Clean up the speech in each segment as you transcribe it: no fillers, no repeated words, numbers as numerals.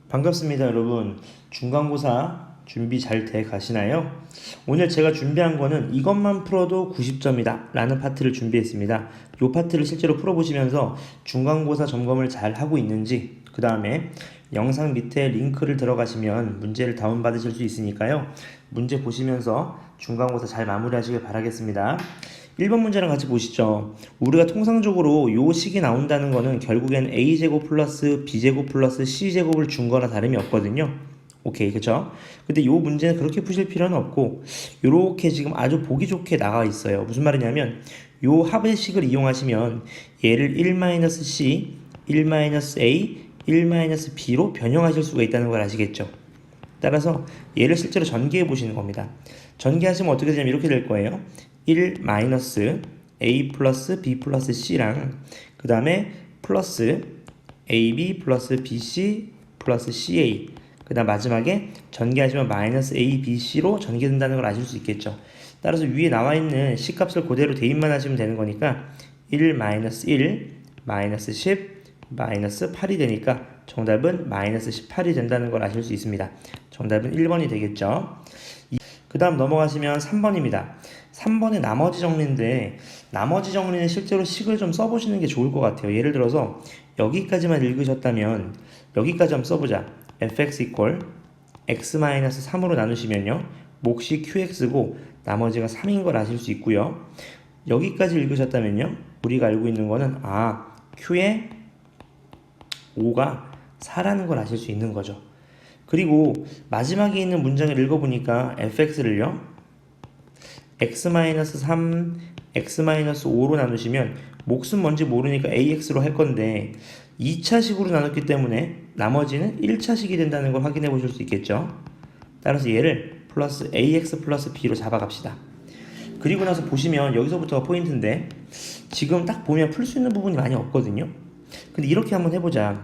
반갑습니다, 여러분. 중간고사 준비 잘 돼 가시나요? 오늘 제가 준비한 거는 이것만 풀어도 90점이다 라는 파트를 준비했습니다. 이 파트를 실제로 풀어보시면서 중간고사 점검을 잘 하고 있는지, 그 다음에 영상 밑에 링크를 들어가시면 문제를 다운받으실 수 있으니까요. 문제 보시면서 중간고사 잘 마무리하시길 바라겠습니다. 1번 문제랑 같이 보시죠. 우리가 통상적으로 요 식이 나온다는 거는 결국엔 a제곱 플러스 b제곱 플러스 c제곱을 준 거나 다름이 없거든요. 오케이, 그쵸? 근데 요 문제는 그렇게 푸실 필요는 없고, 요렇게 지금 아주 보기 좋게 나와 있어요. 무슨 말이냐면, 요 합의 식을 이용하시면 얘를 1-c, 1-a, 1-b로 변형하실 수가 있다는 걸 아시겠죠? 따라서 얘를 실제로 전개해 보시는 겁니다. 전개하시면 어떻게 되냐면 이렇게 될 거예요. 1 마이너스 a 플러스 b 플러스 c랑 그 다음에 플러스 ab 플러스 bc 플러스 ca, 그 다음 마지막에 전개하시면 마이너스 a, b, c로 전개된다는 걸 아실 수 있겠죠. 따라서 위에 나와 있는 c값을 그대로 대입만 하시면 되는 거니까 1 마이너스 1 마이너스 10 마이너스 8이 되니까 정답은 마이너스 18이 된다는 걸 아실 수 있습니다. 정답은 1번이 되겠죠. 그 다음 넘어가시면 3번입니다. 3번의 나머지 정리인데, 나머지 정리는 실제로 식을 좀 써보시는 게 좋을 것 같아요. 예를 들어서 여기까지만 읽으셨다면 여기까지 한번 써보자. fx equal x-3으로 나누시면요, 몫이 qx고 나머지가 3인 걸 아실 수 있고요. 여기까지 읽으셨다면요, 우리가 알고 있는 거는 q의 5가 4라는 걸 아실 수 있는 거죠. 그리고 마지막에 있는 문장을 읽어보니까 fx를요, x-3, x-5로 나누시면 몫은 뭔지 모르니까 ax로 할 건데 2차식으로 나눴기 때문에 나머지는 1차식이 된다는 걸 확인해 보실 수 있겠죠. 따라서 얘를 플러스 ax 플러스 b로 잡아갑시다. 그리고 나서 보시면 여기서부터가 포인트인데, 지금 딱 보면 풀 수 있는 부분이 많이 없거든요. 근데 이렇게 한번 해보자.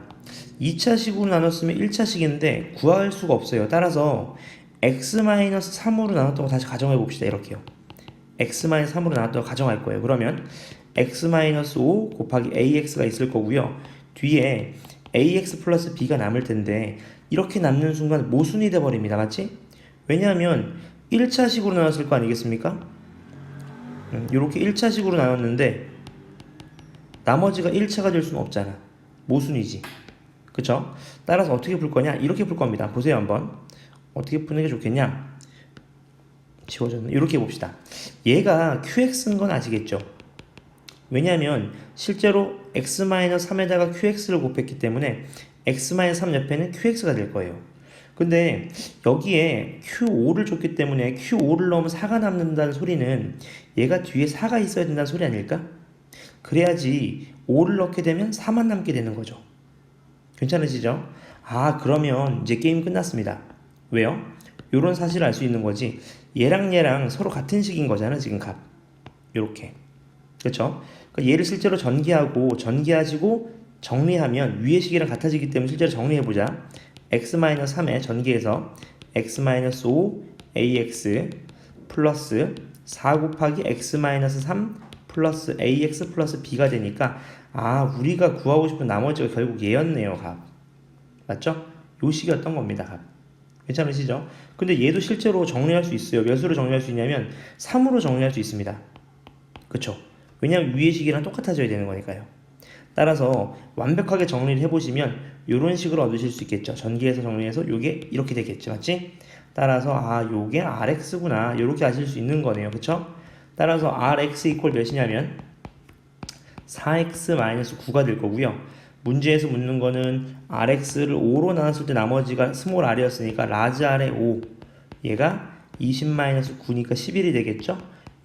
2차식으로 나눴으면 1차식인데 구할 수가 없어요. 따라서 x-3으로 나눴다고 다시 가정해 봅시다. 이렇게요. x-3으로 나눴다고 가정할 거예요. 그러면 x-5 곱하기 ax가 있을 거고요. 뒤에 ax 플러스 b가 남을 텐데, 이렇게 남는 순간 모순이 돼버립니다. 맞지? 왜냐하면 1차식으로 나눴을 거 아니겠습니까? 이렇게 1차식으로 나눴는데 나머지가 1차가 될 수는 없잖아. 모순이지. 그쵸? 따라서 어떻게 풀 거냐? 이렇게 풀 겁니다. 보세요 한번. 어떻게 푸는 게 좋겠냐? 지워졌네. 이렇게 봅시다. 얘가 qx인 건 아시겠죠? 왜냐하면 실제로 x-3에다가 qx를 곱했기 때문에 x-3 옆에는 qx가 될 거예요. 근데 여기에 q5를 줬기 때문에 q5를 넣으면 4가 남는다는 소리는 얘가 뒤에 4가 있어야 된다는 소리 아닐까? 그래야지 5를 넣게 되면 4만 남게 되는 거죠. 괜찮으시죠? 그러면 이제 게임 끝났습니다. 왜요? 요런 사실을 알 수 있는 거지. 얘랑 서로 같은 식인 거잖아, 지금 값. 요렇게. 그렇죠? 그러니까 얘를 실제로 전개하시고 정리하면 위의 식이랑 같아지기 때문에 실제로 정리해보자. x-3에 전개해서 x-5 ax 플러스 4 곱하기 x-3 플러스 ax 플러스 b가 되니까 우리가 구하고 싶은 나머지가 결국 얘였네요. 값. 맞죠? 요 식이었던 겁니다. 값. 괜찮으시죠? 근데 얘도 실제로 정리할 수 있어요. 몇으로 정리할 수 있냐면 3으로 정리할 수 있습니다. 그쵸? 왜냐면 위의 식이랑 똑같아져야 되는 거니까요. 따라서 완벽하게 정리를 해보시면 이런 식으로 얻으실 수 있겠죠. 전기해서 정리해서 요게 이렇게 되겠죠. 맞지? 따라서 요게 rx구나, 이렇게 아실 수 있는 거네요. 그쵸? 따라서 rx 이퀄 몇이냐면 4x-9가 될 거고요. 문제에서 묻는 거는 rx를 5로 나눴을 때 나머지가 스몰 r이었으니까 라지 r의 5, 얘가 20-9니까 11이 되겠죠?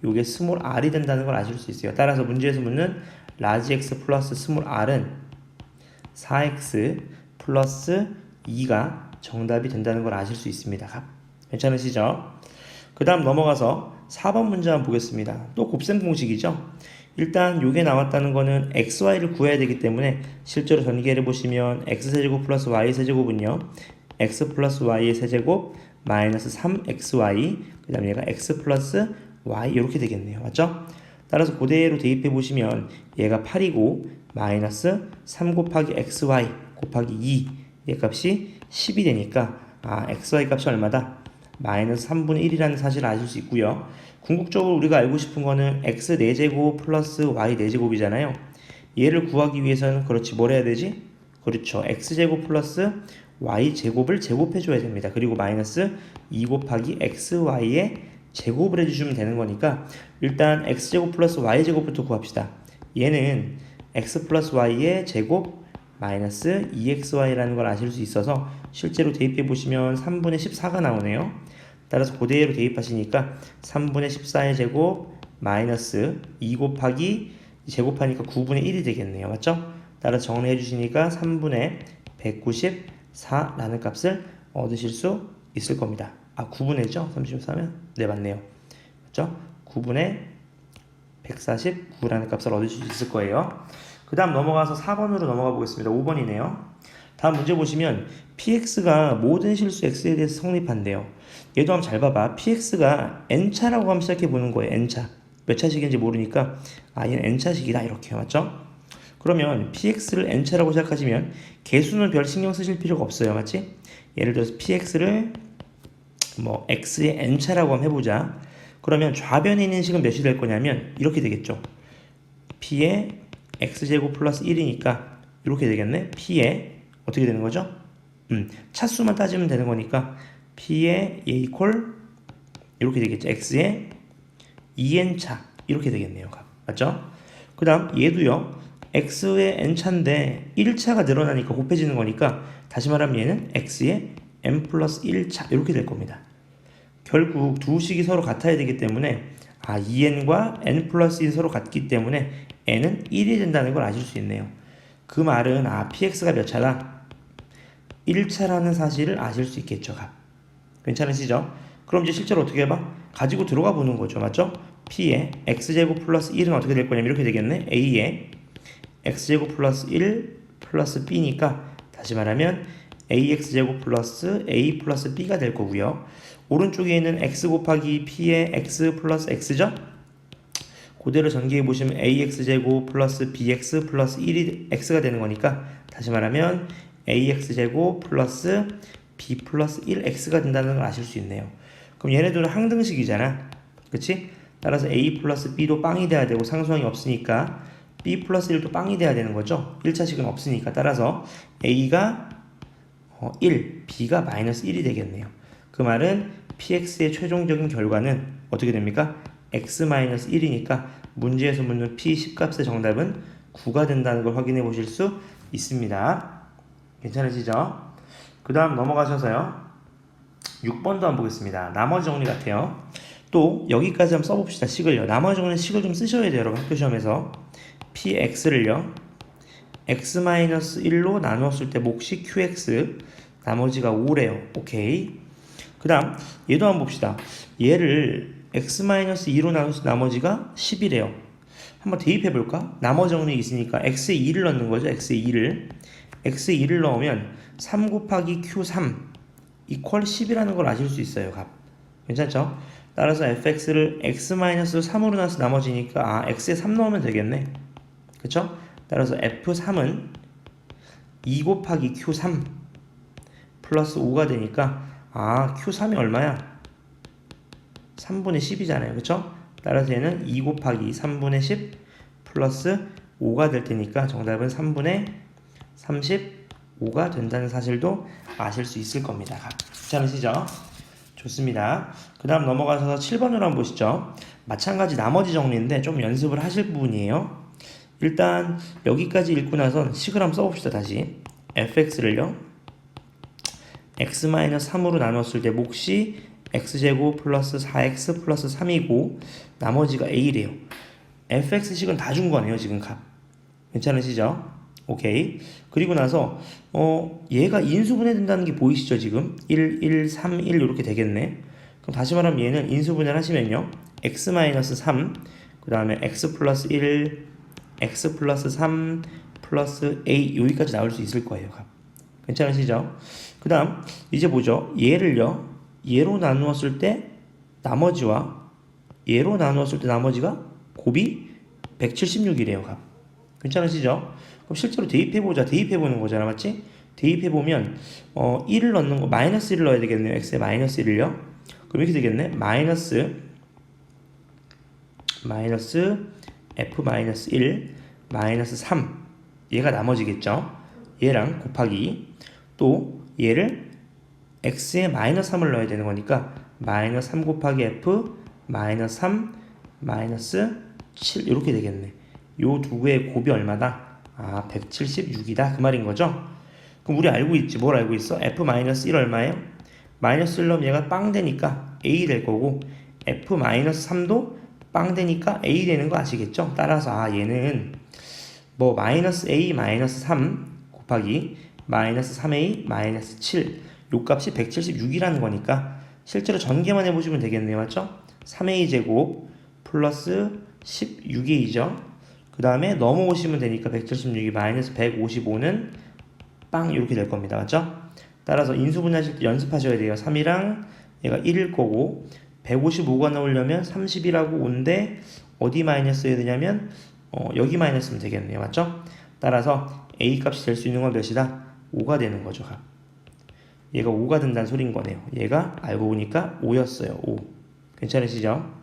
요게 스몰 r이 된다는 걸 아실 수 있어요. 따라서 문제에서 묻는 라지 x 플러스 스몰 r은 4x 플러스 2가 정답이 된다는 걸 아실 수 있습니다. 괜찮으시죠? 그 다음 넘어가서 4번 문제 한번 보겠습니다. 또 곱셈 공식이죠? 일단 요게 나왔다는 거는 xy를 구해야 되기 때문에 실제로 전개를 보시면 x세제곱 플러스 y세제곱은요, x 플러스 y의 세제곱 마이너스 3xy, 그 다음에 얘가 x 플러스 y 이렇게 되겠네요. 맞죠? 따라서 그대로 대입해 보시면 얘가 8이고 마이너스 3 곱하기 xy 곱하기 2, 얘 값이 10이 되니까 xy 값이 얼마다? 마이너스 3분의 1이라는 사실을 아실 수 있고요. 궁극적으로 우리가 알고 싶은 거는 x 4제곱 플러스 y 4제곱이잖아요. 얘를 구하기 위해서는 그렇지 뭘 해야 되지? 그렇죠. x제곱 플러스 y제곱을 제곱해줘야 됩니다. 그리고 마이너스 2 곱하기 xy의 제곱을 해주시면 되는 거니까 일단 x제곱 플러스 y제곱부터 구합시다. 얘는 x 플러스 y의 제곱 마이너스 2xy라는 걸 아실 수 있어서 실제로 대입해 보시면 3분의 14가 나오네요. 따라서 그대로 대입하시니까 3분의 14의 제곱 마이너스 2 곱하기 제곱하니까 9분의 1이 되겠네요. 맞죠? 따라서 정리해 주시니까 3분의 194라는 값을 얻으실 수 있을 겁니다. 9분의죠? 34면? 네, 맞네요. 맞죠? 9분의 149라는 값을 얻으실 수 있을 거예요. 그 다음 넘어가서 4번으로 넘어가 보겠습니다. 5번이네요. 다음 문제 보시면 px가 모든 실수 x에 대해서 성립한대요. 얘도 한번 잘 봐봐. px가 n차라고 하면 시작해 보는 거예요. n차. 몇 차식인지 모르니까 얘는 n차식이다 이렇게 맞죠? 그러면 px를 n차라고 생각하시면 개수는 별 신경 쓰실 필요가 없어요. 맞지? 예를 들어서 px를 뭐 x의 n차라고 한번 해보자. 그러면 좌변에 있는 식은 몇이 될 거냐면 이렇게 되겠죠. p의 x제곱 플러스 1이니까 이렇게 되겠네. p의 어떻게 되는 거죠? 차수만 따지면 되는 거니까 p의 a 이퀄 이렇게 되겠죠. x의 2n차 이렇게 되겠네요. 맞죠? 그 다음 얘도요. x의 n차인데 1차가 늘어나니까 곱해지는 거니까 다시 말하면 얘는 x의 n 플러스 1차 이렇게 될 겁니다. 결국 두 식이 서로 같아야 되기 때문에 2n과 n 플러스 1이 서로 같기 때문에 n은 1이 된다는 걸 아실 수 있네요. 그 말은 px가 몇 차다? 1차라는 사실을 아실 수 있겠죠. 괜찮으시죠? 그럼 이제 실제로 어떻게 해봐? 가지고 들어가 보는 거죠. 맞죠? p의 x제곱 플러스 1은 어떻게 될 거냐면 이렇게 되겠네. a의 x제곱 플러스 1 플러스 b니까 다시 말하면 ax제곱 플러스 a 플러스 b가 될 거고요. 오른쪽에 있는 x 곱하기 p의 x 플러스 x죠? 그대로 전개해 보시면 ax제곱 플러스 bx 플러스 1이 x가 되는 거니까 다시 말하면 ax제곱 플러스 b 플러스 1x가 된다는 걸 아실 수 있네요. 그럼 얘네들은 항등식이잖아. 그치? 따라서 a 플러스 b도 빵이 돼야 되고 상수항이 없으니까 b 플러스 1도 빵이 돼야 되는 거죠. 1차식은 없으니까. 따라서 a가 1, b가 마이너스 1이 되겠네요. 그 말은 px의 최종적인 결과는 어떻게 됩니까? x-1이니까 문제에서 묻는 p 10값의 정답은 9가 된다는 걸 확인해 보실 수 있습니다. 괜찮으시죠? 그 다음 넘어가셔서요. 6번도 한번 보겠습니다. 나머지 정리 같아요. 또 여기까지 한번 써봅시다. 식을요. 나머지 정리는 식을 좀 쓰셔야 돼요. 여러분 학교시험에서 px를요. x-1로 나누었을 때 몫이 qx 나머지가 5래요. 오케이. 그 다음 얘도 한번 봅시다. 얘를 x-2로 나눠서 나머지가 10이래요. 한번 대입해 볼까? 나머지 정리 있으니까 x에 2를 넣는 거죠. x에 2를. x에 2를 넣으면 3 곱하기 q3 이퀄 10이라는 걸 아실 수 있어요. 괜찮죠? 따라서 fx를 x-3으로 나눠서 나머지니까 x에 3 넣으면 되겠네. 그쵸? 따라서 f3은 2 곱하기 q3 플러스 5가 되니까 q3이 얼마야? 3분의 10이잖아요. 그쵸? 따라서 얘는 2 곱하기 3분의 10 플러스 5가 될 테니까 정답은 3분의 35가 된다는 사실도 아실 수 있을 겁니다. 괜찮으시죠? 좋습니다. 그 다음 넘어가서 7번으로 한번 보시죠. 마찬가지 나머지 정리인데 좀 연습을 하실 부분이에요. 일단 여기까지 읽고 나선 식을 한번 써봅시다. 다시 fx를요 x-3으로 나눴을 때 몫이 x제곱 플러스 4x 플러스 3이고 나머지가 a래요. fx식은 다 준 거네요. 지금 괜찮으시죠? 오케이. 그리고 나서 얘가 인수분해 된다는 게 보이시죠? 지금 1, 1, 3, 1 이렇게 되겠네. 그럼 다시 말하면 얘는 인수분해를 하시면요 x-3 그 다음에 x 플러스 1 x 플러스 3 플러스 a 여기까지 나올 수 있을 거예요. 괜찮으시죠? 그 다음 이제 보죠. 얘로 나누었을 때 나머지와 얘로 나누었을 때 나머지가 곱이 176이래요. 괜찮으시죠? 그럼 실제로 대입해보자. 대입해보는 거잖아. 맞지? 대입해보면 1을 넣는 거 마이너스 1을 넣어야 되겠네요. x에 마이너스 1을요. 그럼 이렇게 되겠네. 마이너스 f 마이너스 1 마이너스 3 얘가 나머지겠죠. 얘랑 곱하기 또 얘를 x에 마이너스 3을 넣어야 되는 거니까 마이너스 3 곱하기 f 마이너스 3 마이너스 7 이렇게 되겠네. 요 두 개의 곱이 얼마다? 176이다 그 말인 거죠. 그럼 우리 알고 있지. 뭘 알고 있어? f 마이너스 1 얼마예요? 마이너스 1 넣으면 얘가 빵 되니까 a 될 거고 f 마이너스 3도 빵 되니까 a 되는 거 아시겠죠? 따라서 얘는 뭐 마이너스 a 마이너스 3 곱하기 마이너스 3a 마이너스 7 요 값이 176이라는 거니까 실제로 전개만 해보시면 되겠네요. 맞죠? 3a 제곱 플러스 16a죠. 그 다음에 넘어오시면 되니까 176이 마이너스 155는 빵 이렇게 될 겁니다. 맞죠? 따라서 인수분해하실 때 연습하셔야 돼요. 3이랑 얘가 1일 거고 155가 나오려면 30이라고 5인데 어디 마이너스 해야 되냐면 여기 마이너스면 되겠네요. 맞죠? 따라서 a 값이 될 수 있는 건 몇이다? 5가 되는 거죠. 얘가 5가 된다는 소린 거네요. 얘가 알고 보니까 5였어요. 5. 괜찮으시죠?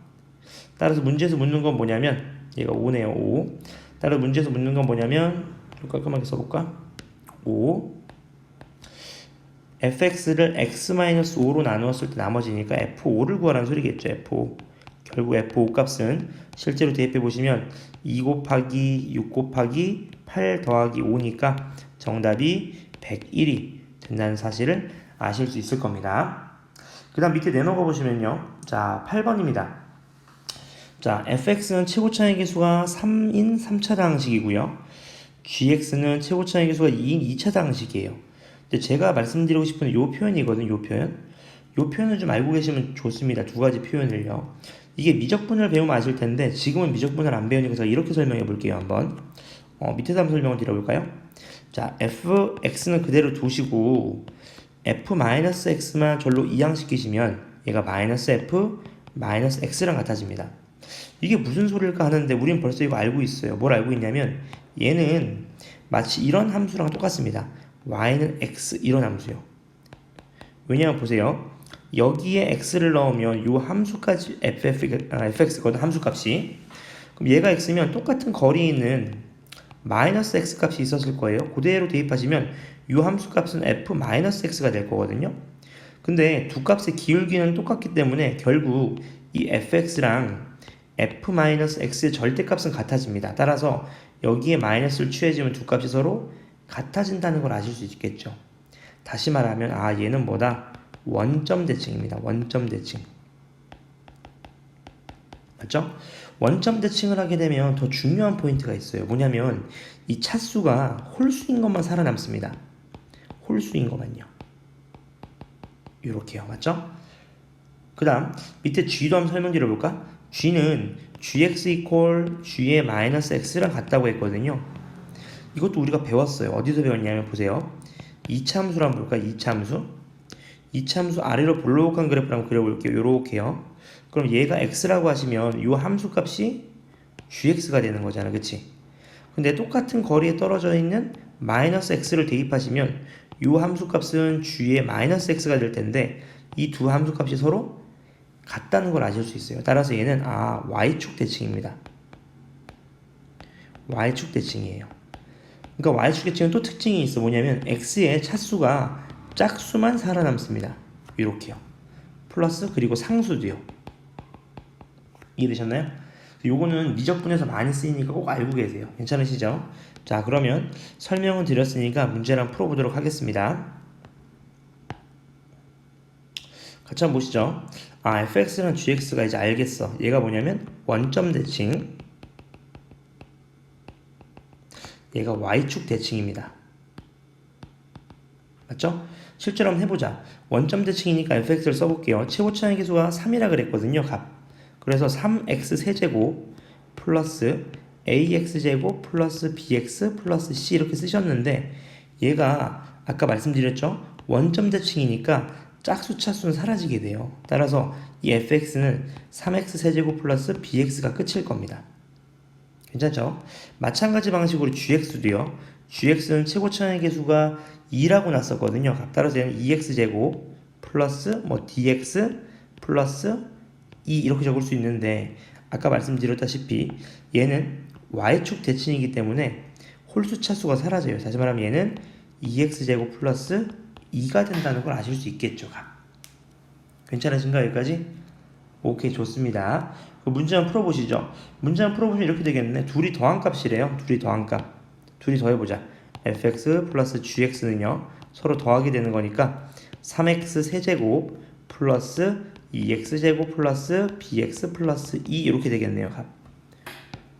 따라서 문제에서 묻는 건 뭐냐면 얘가 5네요. 5. 따라서 문제에서 묻는 건 뭐냐면 좀 깔끔하게 써볼까? 5 fx를 x-5로 나누었을 때 나머지니까 f5를 구하라는 소리겠죠. f5. 결국 f5 값은 실제로 대입해 보시면 2 곱하기 6 곱하기 8 더하기 5니까 정답이 101이 된다는 사실을 아실 수 있을 겁니다. 그 다음 밑에 내놓아 보시면요. 자, 8번입니다. 자, fx는 최고차의 계수가 3인 3차당식이고요. gx는 최고차의 계수가 2인 2차당식이에요. 근데 제가 말씀드리고 싶은 요 표현이거든요. 요 표현. 요 표현을 좀 알고 계시면 좋습니다. 두 가지 표현을요. 이게 미적분을 배우면 아실 텐데 지금은 미적분을 안 배우니까 제가 이렇게 설명해 볼게요. 한번. 밑에서 한번 설명을 드려볼까요? 자, fx는 그대로 두시고 f-x만 절로 이항시키시면 얘가 마이너스 f 마이너스 x랑 같아집니다. 이게 무슨 소리일까 하는데 우린 벌써 이거 알고 있어요. 뭘 알고 있냐면 얘는 마치 이런 함수랑 똑같습니다. y는 x 이런 함수요. 왜냐면 보세요. 여기에 x를 넣으면 이 함수까지 fx거든 함수값이. 그럼 얘가 x면 똑같은 거리에 있는 마이너스 x 값이 있었을 거예요. 그대로 대입하시면 이 함수값은 f 마이너스 x가 될 거거든요. 근데 두 값의 기울기는 똑같기 때문에 결국 이 fx랑 f 마이너스 x의 절대값은 같아집니다. 따라서 여기에 마이너스를 취해주면 두 값이 서로 같아진다는 걸 아실 수 있겠죠. 다시 말하면 얘는 뭐다? 원점 대칭입니다. 원점 대칭. 맞죠? 원점 대칭을 하게 되면 더 중요한 포인트가 있어요. 뭐냐면 이 차수가 홀수인 것만 살아남습니다. 홀수인 것만요. 이렇게요. 맞죠? 그 다음 밑에 g도 한번 설명드려볼까? g는 gx equal g의 마이너스 x랑 같다고 했거든요. 이것도 우리가 배웠어요. 어디서 배웠냐면 보세요. 2차 함수를 한번 볼까요? 2차 함수. 2차 함수 아래로 볼록한 그래프를 한번 그려볼게요. 요렇게요. 그럼 얘가 x라고 하시면 이 함수 값이 gx가 되는 거잖아. 그치? 근데 똑같은 거리에 떨어져 있는 마이너스 x를 대입하시면 이 함수 값은 g의 마이너스 x가 될 텐데 이 두 함수 값이 서로 같다는 걸 아실 수 있어요. 따라서 얘는 y축 대칭입니다. y축 대칭이에요. 그러니까 y축 대칭은 또 특징이 있어. 뭐냐면 x의 차수가 짝수만 살아남습니다. 이렇게요. 플러스 그리고 상수도요. 이해되셨나요? 요거는 미적분에서 많이 쓰이니까 꼭 알고 계세요. 괜찮으시죠? 자, 그러면 설명은 드렸으니까 문제를 한번 풀어보도록 하겠습니다. 같이 한번 보시죠. fx랑 gx가 이제 알겠어. 얘가 뭐냐면 원점 대칭, 얘가 y축 대칭입니다. 맞죠? 실제로 한번 해보자. 원점 대칭이니까 fx를 써볼게요. 최고차의 계수가 3이라 그랬거든요. 값. 그래서 3x 세제곱 플러스 ax제곱 플러스 bx 플러스 c 이렇게 쓰셨는데 얘가 아까 말씀드렸죠? 원점 대칭이니까 짝수 차수는 사라지게 돼요. 따라서 이 fx는 3x 세제곱 플러스 bx가 끝일 겁니다. 괜찮죠? 마찬가지 방식으로 gx도요. gx는 최고차의 개수가 2라고 났었거든요. 따라서 얘는 2x제곱 플러스 뭐 dx 플러스 2 이렇게 적을 수 있는데 아까 말씀드렸다시피 얘는 y축 대칭이기 때문에 홀수 차수가 사라져요. 다시 말하면 얘는 2x제곱 플러스 2가 된다는 걸 아실 수 있겠죠. 괜찮으신가 여기까지? 오케이, 좋습니다. 그 문제 한번 풀어보시죠. 문제 한번 풀어보시면 이렇게 되겠네. 둘이 더한 값이래요. 둘이 더한 값. 둘이 더해보자. fx 플러스 gx는요 서로 더하게 되는 거니까 3x 세제곱 플러스 2x제곱 플러스 bx 플러스 2 이렇게 되겠네요.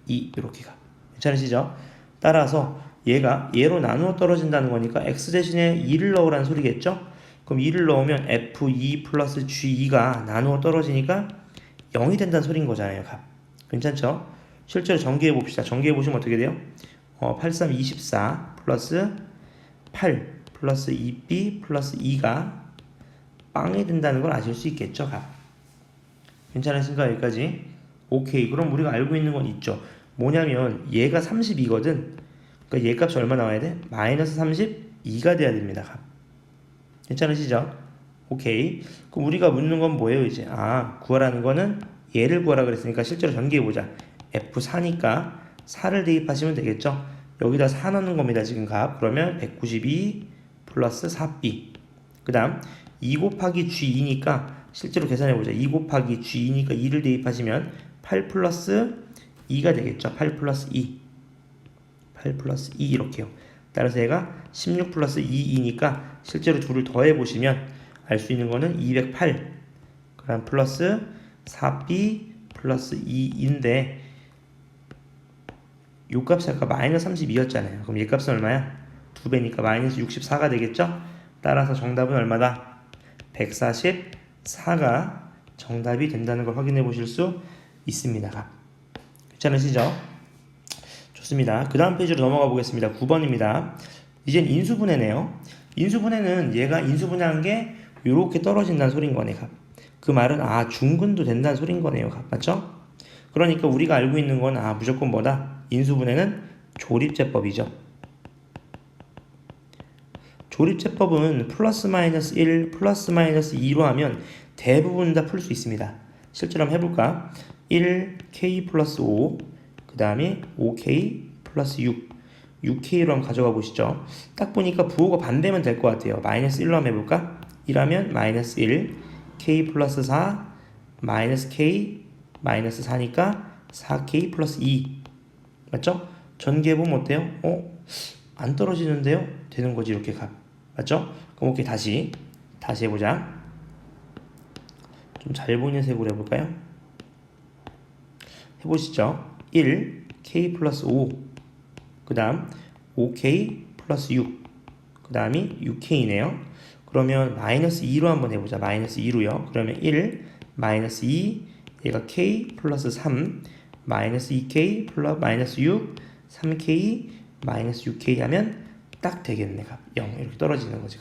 2 이렇게 괜찮으시죠? 따라서 얘가 얘로 나누어 떨어진다는 거니까 x 대신에 2를 넣으라는 소리겠죠? 그럼 2를 넣으면 f2 플러스 g2가 나누어 떨어지니까 0이 된다는 소린 거잖아요. 괜찮죠? 실제로 전개해 봅시다. 전개해 보시면 어떻게 돼요? 8, 3, 24 플러스 8 플러스 2b 플러스 2가 빵이 된다는 걸 아실 수 있겠죠? 괜찮으신가 여기까지? 오케이. 그럼 우리가 알고 있는 건 있죠. 뭐냐면 얘가 32거든. 그러니까 얘 값이 얼마 나와야 돼? 마이너스 32가 돼야 됩니다. 괜찮으시죠? 오케이. 그럼 우리가 묻는 건 뭐예요 이제? 구하라는 거는 얘를 구하라 그랬으니까 실제로 전개해보자. F4니까 4를 대입하시면 되겠죠? 여기다 4 넣는 겁니다 지금 값. 그러면 192 플러스 4b. 그 다음 2 곱하기 g2니까 실제로 계산해보자. 2 곱하기 g2니까 2를 대입하시면 8 플러스 2가 되겠죠. 8 플러스 2 8 플러스 2 이렇게요. 따라서 얘가 16 플러스 2이니까 실제로 둘을 더해보시면 알 수 있는 거는 208. 그 다음 플러스 4b 플러스 2인데 요 값이 아까 마이너스 32였잖아요. 그럼 얘 값은 얼마야? 2배니까 마이너스 64가 되겠죠? 따라서 정답은 얼마다? 144가 정답이 된다는 걸 확인해 보실 수 있습니다. 괜찮으시죠? 좋습니다. 그 다음 페이지로 넘어가 보겠습니다. 9번입니다. 이젠 인수분해네요. 인수분해는 얘가 인수분해한 게 이렇게 떨어진다는 소린 거네. 그 말은 중근도 된다는 소린 거네요. 맞죠? 그러니까 우리가 알고 있는 건 무조건 뭐다? 인수분해는 조립제법이죠. 조립제법은 플러스 마이너스 1 플러스 마이너스 2로 하면 대부분 다 풀 수 있습니다. 실제로 한번 해볼까? 1k 플러스 5 그 다음에 5k 플러스 6 6k로 한번 가져가 보시죠. 딱 보니까 부호가 반대면 될 것 같아요. 마이너스 1로 한번 해볼까? 1하면 마이너스 1 k 플러스 4 마이너스 k 마이너스 4니까 4k 플러스 2 맞죠? 전개해보면 어때요? 안 떨어지는데요? 되는 거지 이렇게 맞죠? 그럼 오케이 다시 해보자. 좀 잘 보이는 색으로 해볼까요? 해보시죠. 1 k 플러스 5 그 다음 5k 플러스 6 그 다음이 6k네요. 그러면 마이너스 2로 한번 해보자. 마이너스 2로요. 그러면 1 마이너스 2 얘가 k 플러스 3 마이너스 2k 플러스 마이너스 6 3k 마이너스 6k 하면 딱 되겠네. 0 이렇게 떨어지는 거지.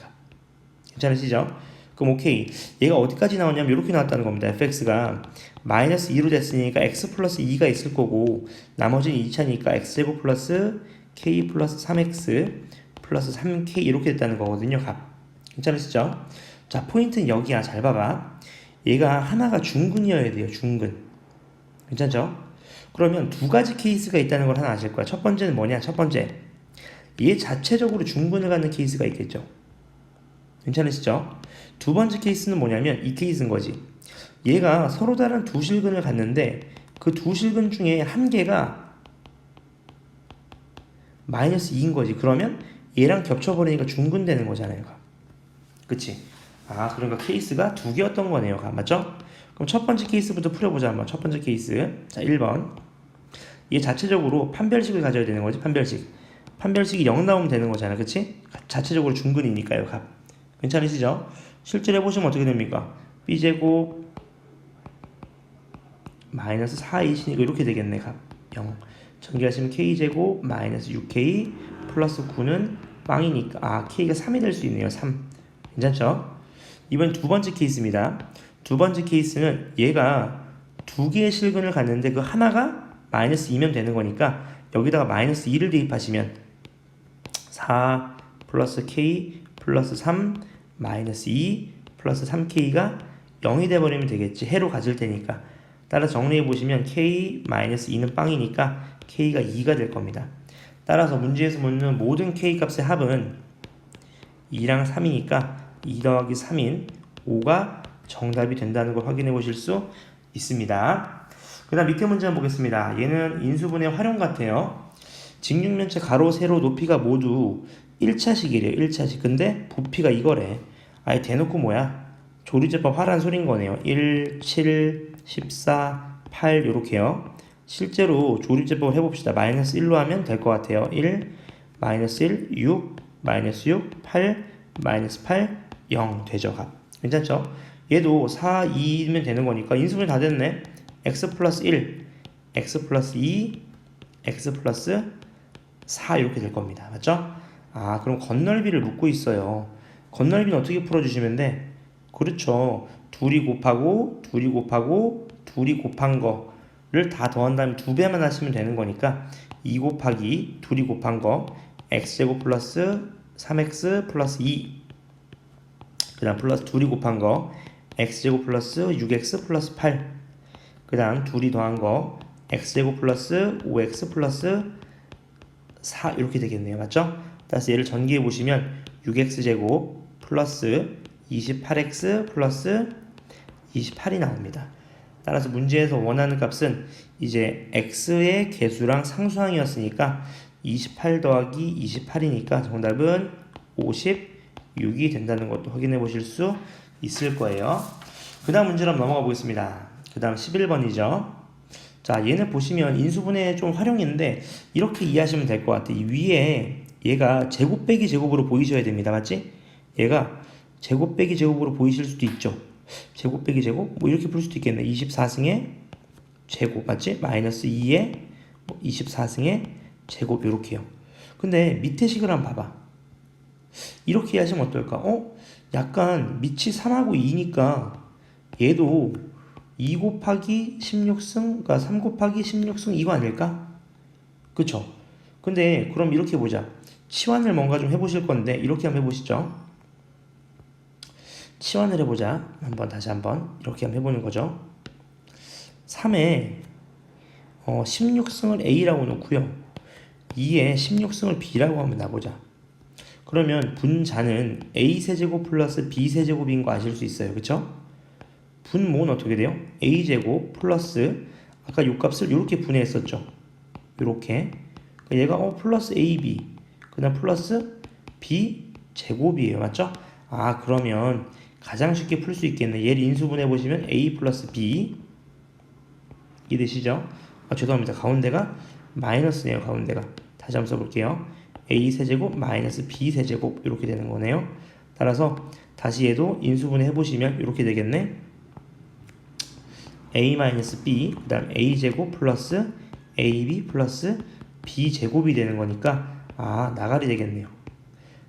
괜찮으시죠? 그럼 오케이. 얘가 어디까지 나오냐면 이렇게 나왔다는 겁니다. fx가 마이너스 2로 됐으니까 x 플러스 2가 있을 거고 나머지는 2차니까 x제곱 플러스 k 플러스 3x 플러스 3k 이렇게 됐다는 거거든요. 괜찮으시죠? 자, 포인트는 여기야. 잘 봐봐. 얘가 하나가 중근이어야 돼요. 중근. 괜찮죠? 그러면 두 가지 케이스가 있다는 걸 하나 아실 거야. 첫 번째는 뭐냐? 첫 번째, 얘 자체적으로 중근을 갖는 케이스가 있겠죠. 괜찮으시죠? 두 번째 케이스는 뭐냐면 이 케이스인 거지. 얘가 서로 다른 두 실근을 갖는데 그 두 실근 중에 한 개가 마이너스 2인 거지. 그러면 얘랑 겹쳐버리니까 중근되는 거잖아요. 그치? 그러니까 케이스가 두 개였던 거네요. 맞죠? 그럼 첫 번째 케이스부터 풀어보자. 한번 첫 번째 케이스. 자, 1번. 얘 자체적으로 판별식을 가져야 되는 거지. 판별식이 0 나오면 되는 거잖아. 그치? 자체적으로 중근이니까요. 괜찮으시죠? 실제로 해보시면 어떻게 됩니까? b제곱 마이너스 4이시니까 이렇게 되겠네. 0. 전개하시면 k제곱 마이너스 6k 플러스 9는 빵이니까 k가 3이 될 수 있네요. 3. 괜찮죠? 이번 두 번째 케이스입니다. 두 번째 케이스는 얘가 두 개의 실근을 갖는데 그 하나가 마이너스 2면 되는 거니까 여기다가 마이너스 2를 대입하시면 4 플러스 k 플러스 3 마이너스 2 플러스 3k가 0이 돼버리면 되겠지. 해로 가질 테니까. 따라서 정리해 보시면 k 마이너스 2는 빵이니까 k가 2가 될 겁니다. 따라서 문제에서 묻는 모든 k 값의 합은 2랑 3이니까 2 더하기 3인 5가 정답이 된다는 걸 확인해 보실 수 있습니다. 그 다음 밑에 문제 한번 보겠습니다. 얘는 인수분해 활용 같아요. 직육면체 가로 세로 높이가 모두 1차식이래요. 1차식. 근데 부피가 이거래. 아예 대놓고 뭐야? 조리제법 하라는 소린 거네요. 1, 7, 14, 8 요렇게요. 실제로 조리제법을 해봅시다. 마이너스 1로 하면 될 것 같아요. 1, 마이너스 1, 6, 마이너스 6, 8, 마이너스 8, 0 되죠. 값. 괜찮죠? 얘도 4, 2면 되는 거니까 인수분해 다 됐네. x 플러스 1, x 플러스 2, x 플러스 4 이렇게 될 겁니다. 맞죠? 아, 그럼 건널비를 묻고 있어요. 건널비는 어떻게 풀어주시면 돼? 그렇죠. 둘이 곱하고 둘이 곱한 거를 다 더한 다음에 2배만 하시면 되는 거니까 2 곱하기 둘이 곱한 거 x제곱 플러스 3x 플러스 2 그 다음 플러스 둘이 곱한 거 x제곱 플러스 6x 플러스 8 그 다음 둘이 더한 거 x제곱 플러스 5x 플러스 4 이렇게 되겠네요. 맞죠? 따라서 얘를 전기해 보시면 6x제곱 플러스 28x 플러스 28이 나옵니다. 따라서 문제에서 원하는 값은 이제 x의 개수랑 상수항이었으니까 28 더하기 28이니까 정답은 56이 된다는 것도 확인해 보실 수 있을 거예요. 그 다음 문제로 한번 넘어가 보겠습니다. 그 다음 11번이죠. 자, 얘는 보시면 인수분해 좀 활용인데 이렇게 이해하시면 될 것 같아요. 이 위에 얘가 제곱 빼기 제곱으로 보이셔야 됩니다. 맞지? 얘가 제곱 빼기 제곱으로 보이실 수도 있죠. 제곱 빼기 제곱? 뭐 이렇게 풀 수도 있겠네. 24승의 제곱 맞지? 마이너스 2의 24승의 제곱 이렇게요. 근데 밑에 식을 한번 봐봐. 이렇게 이해하시면 어떨까? 약간 밑이 3하고 2니까 얘도 2 곱하기 16승, 그러니까 3 곱하기 16승 이거 아닐까? 그쵸? 근데 그럼 이렇게 보자. 치환을 뭔가 좀 해보실 건데 이렇게 한번 해보시죠. 치환을 해보자. 다시 한번 이렇게 한번 해보는 거죠. 3에 16승을 A라고 놓고요. 2에 16승을 B라고 한번 놔보자. 그러면 분자는 A세제곱 플러스 B세제곱인 거 아실 수 있어요. 그쵸? 분모는 어떻게 돼요? A제곱 플러스 아까 요 값을 이렇게 분해했었죠. 이렇게 얘가 플러스 AB 그 다음 플러스 B제곱이에요. 맞죠? 아, 그러면 가장 쉽게 풀 수 있겠네. 얘를 인수분해 보시면 A 플러스 B 이해되시죠? 아, 죄송합니다. 가운데가 마이너스네요. 가운데가 다시 한번 써볼게요. A 세제곱 마이너스 B 세제곱 이렇게 되는 거네요. 따라서 다시 얘도 인수분해 해보시면 이렇게 되겠네. A 마이너스 B 그 다음 A 제곱 플러스 AB 플러스 B 제곱이 되는 거니까 아, 나가리 되겠네요.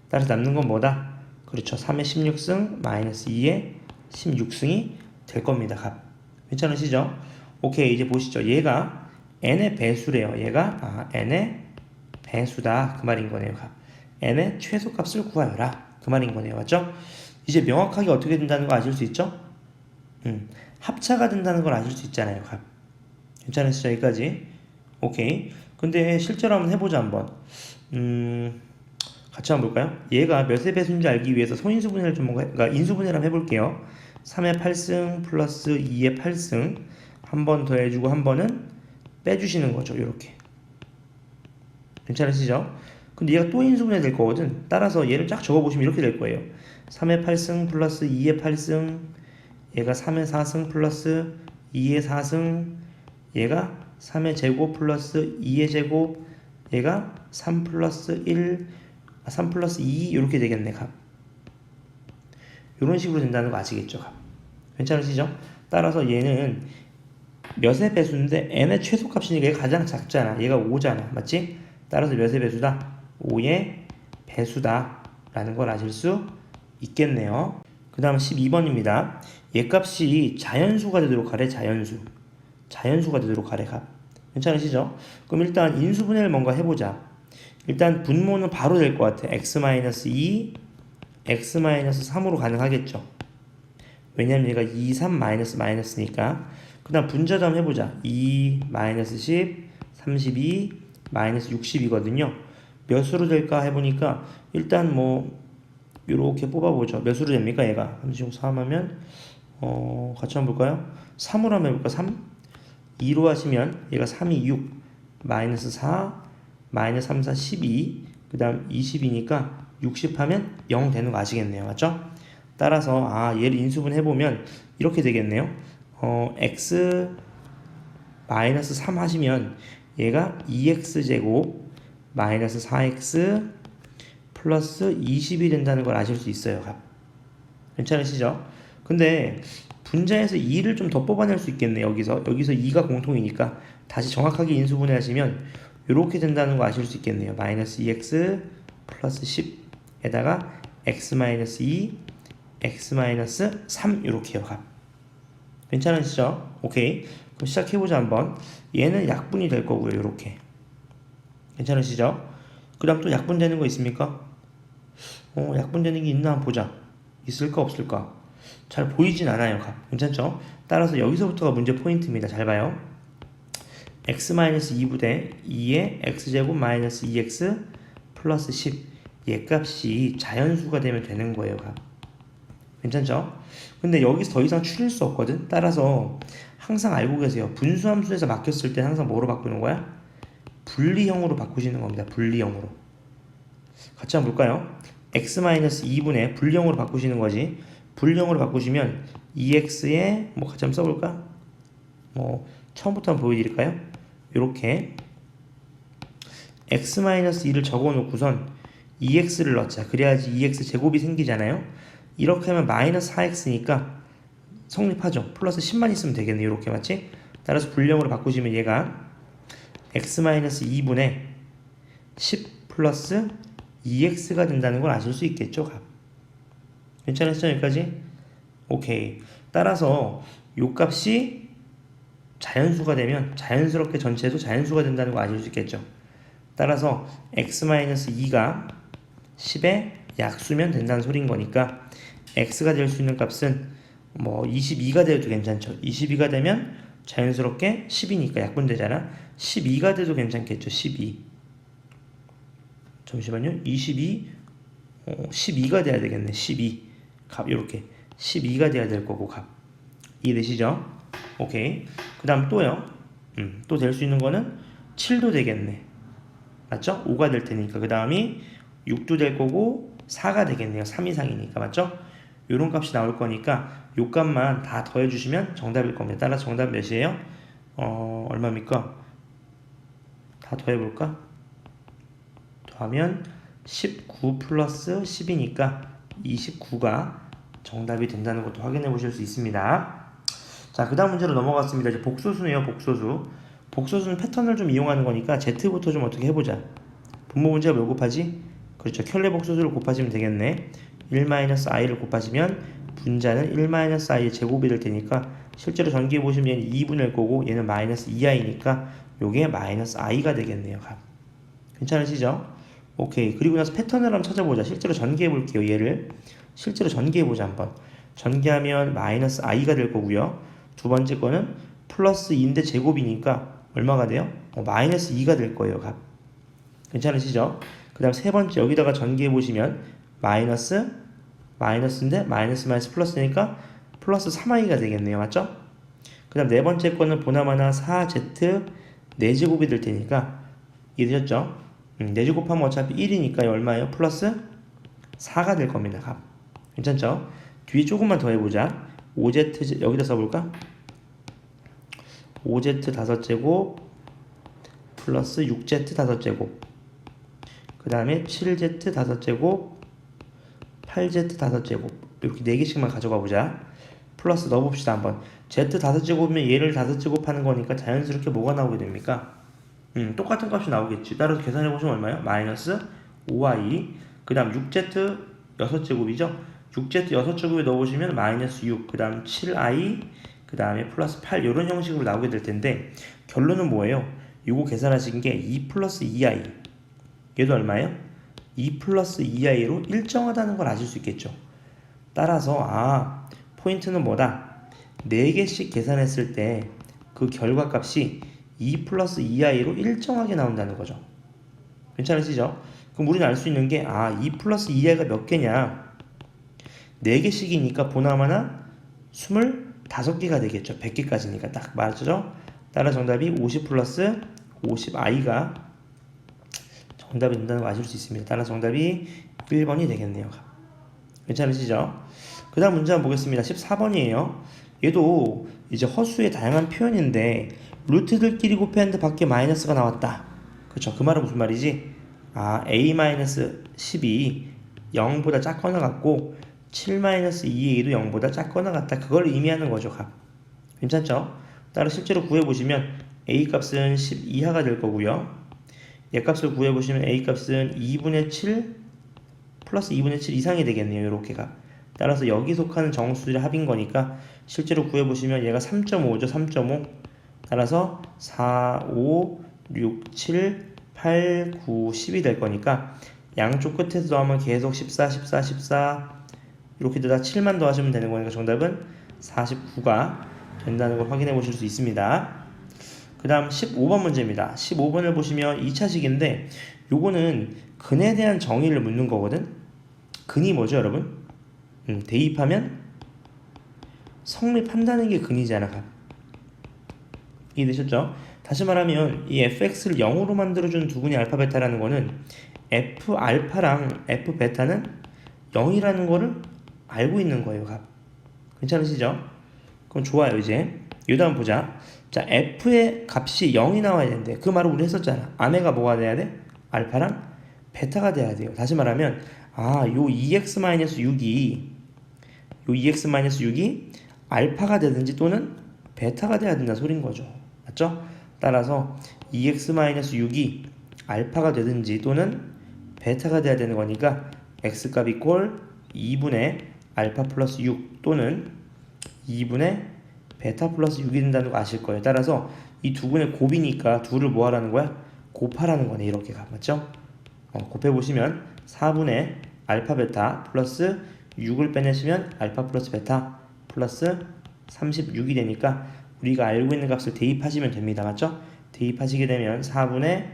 따라서 남는 건 뭐다? 그렇죠. 3의 16승 마이너스 2의 16승이 될 겁니다. 값. 괜찮으시죠? 오케이, 이제 보시죠. 얘가 n의 배수래요. 얘가 n의 배수다 그 말인 거네요. 값. n의 최소값을 구하여라 그 말인 거네요. 맞죠? 이제 명확하게 어떻게 된다는 거 아실 수 있죠? 합차가 된다는 걸 아실 수 있잖아요. 값. 괜찮으시죠? 여기까지. 오케이. 근데 실제로 한번 해보자 한번. 같이 한번 볼까요? 얘가 몇의 배수인지 알기 위해서 소인수분해를 좀 그러니까 인수분해를 한번 해볼게요. 3의 8승 플러스 2의 8승 한 번 더 해주고 한 번은 빼주시는 거죠. 이렇게. 괜찮으시죠? 근데 얘가 또 인수분해 될 거거든. 따라서 얘를 쫙 적어보시면 이렇게 될 거예요. 3의 8승 플러스 2의 8승 얘가 3의 4승 플러스 2의 4승 얘가 3의 제곱 플러스 2의 제곱 얘가 3 플러스 1 3 플러스 2 이렇게 되겠네. 값. 이런 식으로 된다는 거 아시겠죠? 값. 괜찮으시죠? 따라서 얘는 몇의 배수인데 n의 최소값이니까 얘가 가장 작잖아. 얘가 5잖아. 맞지? 따라서 몇의 배수다? 5의 배수다 라는 걸 아실 수 있겠네요. 그 다음 12번입니다. 얘 값이 자연수가 되도록 하래. 자연수가 되도록 하래. 값. 괜찮으시죠? 그럼 일단 인수분해를 뭔가 해보자. 일단 분모는 바로 될 것 같아. x-2, x-3으로 가능하겠죠. 왜냐면 얘가 2, 3, 마이너스니까. 그 다음 분자점 해보자. 2, 마이너스 10, 32, 마이너스 60이거든요. 몇 수로 될까 해보니까 일단 뭐 요렇게 뽑아보죠. 몇 수로 됩니까 얘가? 36, 3 하면 같이 한번 볼까요? 3으로 한번 해볼까? 3? 2로 하시면 얘가 3이 6, 마이너스 4, 마이너스 3, 4, 12, 그 다음 20이니까 60 하면 0 되는 거 아시겠네요. 맞죠? 따라서 얘를 인수분 해보면 이렇게 되겠네요. x 마이너스 3 하시면 얘가 2x제곱 마이너스 4x 플러스 20이 된다는 걸 아실 수 있어요. 괜찮으시죠? 근데 분자에서 2를 좀 더 뽑아낼 수 있겠네. 여기서 2가 공통이니까 다시 정확하게 인수분해 하시면 이렇게 된다는 거 아실 수 있겠네요. 마이너스 2x 플러스 10에다가 x 마이너스 2, x 마이너스 3 이렇게요. 괜찮으시죠? 오케이. 그럼 시작해보자 한번. 얘는 약분이 될 거고요. 이렇게. 괜찮으시죠? 그 다음 또 약분되는 거 있습니까? 약분되는 게 있나 한번 보자. 있을까 없을까? 잘 보이진 않아요. 괜찮죠? 따라서 여기서부터가 문제 포인트입니다. 잘 봐요. x-2분의 2의 x제곱 마이너스 2x 플러스 10. 얘 값이 자연수가 되면 되는 거예요. 괜찮죠? 근데 여기서 더 이상 추릴 수 없거든? 따라서 항상 알고 계세요. 분수함수에서 막혔을 때 항상 뭐로 바꾸는 거야? 분리형으로 바꾸시는 겁니다. 분리형으로. 같이 한번 볼까요? x-2분의 분리형으로 바꾸시는 거지. 분리형으로 바꾸시면 2x에 뭐 같이 한번 써볼까? 처음부터 한번 보여드릴까요? 이렇게 x-2를 적어놓고선 2x를 넣자. 그래야지 2x 제곱이 생기잖아요. 이렇게 하면 마이너스 4x니까 성립하죠. 플러스 10만 있으면 되겠네요. 이렇게 맞지? 따라서 분리형으로 바꾸시면 얘가 x-2분의 10 플러스 2x가 된다는 걸 아실 수 있겠죠? 괜찮으시죠? 여기까지? 오케이. 따라서 요 값이 자연수가 되면 자연스럽게 전체도 자연수가 된다는 거 아실 수 있겠죠? 따라서 x-2가 10의 약수면 된다는 소리인 거니까 x가 될 수 있는 값은 22가 돼도 괜찮죠. 22가 되면 자연스럽게 10이니까 약분되잖아. 12가 돼도 괜찮겠죠. 12. 잠시만요. 12가 돼야 되겠네. 12. 이렇게 12가 돼야 될 거고 이해되시죠? 오케이. 그 다음 또요. 또 될 수 있는 거는 7도 되겠네. 맞죠? 5가 될 테니까. 그 다음이 6도 될 거고 4가 되겠네요. 3 이상이니까. 맞죠? 요런 값이 나올 거니까 요 값만 다 더해주시면 정답일 겁니다. 따라서 정답 몇이에요? 얼마입니까? 다 더해볼까? 더하면 19 플러스 10이니까 29가 정답이 된다는 것도 확인해 보실 수 있습니다. 자, 그 다음 문제로 넘어갔습니다. 이제 복소수네요. 복소수는 패턴을 좀 이용하는 거니까 Z부터 좀 어떻게 해보자. 분모 문제가 몇 곱하지? 그렇죠. 켤레 복소수를 곱하시면 되겠네. 1-i를 곱하시면 분자는 1-i의 제곱이 될 테니까 실제로 전기해 보시면 얘는 2분의 거고 얘는 마이너스 2i니까 요게 마이너스 i가 되겠네요. 괜찮으시죠? 오케이. 그리고 나서 패턴을 한번 찾아보자. 실제로 전개해 볼게요. 얘를 실제로 전개해 보자 한번. 전개하면 마이너스 i가 될 거고요. 두 번째 거는 플러스 2인데 제곱이니까 얼마가 돼요? 마이너스 2가 될 거예요. 괜찮으시죠? 그 다음 세 번째 여기다가 전개해 보시면 마이너스인데 마이너스 플러스니까 플러스 3i가 되겠네요. 맞죠? 그 다음 네 번째 거는 보나마나 4z 4제곱이 될 테니까 이해되셨죠? 4제곱하면 어차피 1이니까 얼마예요? 플러스 4가 될 겁니다. 괜찮죠? 뒤에 조금만 더 해보자. 5z 여기다 써볼까? 5z 5제곱 플러스 6z 5제곱 그 다음에 7z 5제곱 8z 5제곱 이렇게 4개씩만 가져가 보자. 플러스 넣어봅시다 한번. z 5제곱이면 얘를 5제곱 하는 거니까 자연스럽게 뭐가 나오게 됩니까? 똑같은 값이 나오겠지. 따라서 계산해보시면 얼마예요? 마이너스 5i 그 다음 6z 6제곱이죠? 6z 6제곱에 넣어보시면 마이너스 6 그 다음 7i 그 다음에 플러스 8 이런 형식으로 나오게 될 텐데 결론은 뭐예요? 이거 계산하신 게 2 플러스 2i 얘도 얼마예요? 2 플러스 2i로 일정하다는 걸 아실 수 있겠죠. 따라서 포인트는 뭐다? 4개씩 계산했을 때 그 결과값이 2 플러스 2i로 일정하게 나온다는 거죠. 괜찮으시죠? 그럼 우리는 알 수 있는 게 2 플러스 2i가 몇 개냐? 4개씩이니까 보나마나 25개가 되겠죠. 100개까지니까 딱 맞죠? 따라 정답이 50 플러스 50i가 정답이 된다는 거 아실 수 있습니다. 따라 정답이 1번이 되겠네요. 괜찮으시죠? 그 다음 문제 한번 보겠습니다. 14번이에요. 얘도 이제 허수의 다양한 표현인데 루트들끼리 곱했는데 밖에 마이너스가 나왔다. 그쵸? 그 말은 무슨 말이지? a-10이 0보다 작거나 같고 7-2a도 0보다 작거나 같다. 그걸 의미하는 거죠. 괜찮죠? 따라 실제로 구해보시면 a 값은 10 이하가 될 거고요. 얘 값을 구해보시면 a 값은 2분의 7 플러스 2분의 7 이상이 되겠네요. 요렇게가. 따라서 여기 속하는 정수들의 합인 거니까 실제로 구해보시면 얘가 3.5죠. 3.5. 따라서 4, 5, 6, 7, 8, 9, 10이 될 거니까 양쪽 끝에서 더하면 계속 14, 14, 14 이렇게 되다 7만 더하시면 되는 거니까 정답은 49가 된다는 걸 확인해 보실 수 있습니다. 그 다음 15번 문제입니다. 15번을 보시면 2차식인데 요거는 근에 대한 정의를 묻는 거거든. 근이 뭐죠 여러분? 대입하면 성립한다는 게 근이잖아. 이해되셨죠? 다시 말하면 이 fx를 0으로 만들어주는 두근이 알파 베타라는 거는 f 알파랑 f 베타는 0이라는 거를 알고 있는 거예요. 괜찮으시죠? 그럼 좋아요. 이제 이 다음 보자. 자, f의 값이 0이 나와야 되는데 그 말을 우리 했었잖아. 아메가 뭐가 돼야 돼? 알파랑 베타가 돼야 돼요. 다시 말하면 요 2x-6이 알파가 되든지 또는 베타가 돼야 된다는 소린 거죠. 맞죠? 따라서 2x-6이 알파가 되든지 또는 베타가 돼야 되는 거니까 x값 이꼴 2분의 알파 플러스 6 또는 2분의 베타 플러스 6이 된다는 거 아실 거예요. 따라서 이 두분의 곱이니까 둘을 뭐 하라는 거야? 곱하라는 거네. 이렇게 맞죠? 곱해보시면 4분의 알파 베타 플러스 6을 빼내시면 알파 플러스 베타 플러스 36이 되니까 우리가 알고 있는 값을 대입하시면 됩니다. 맞죠? 대입하시게 되면 4분의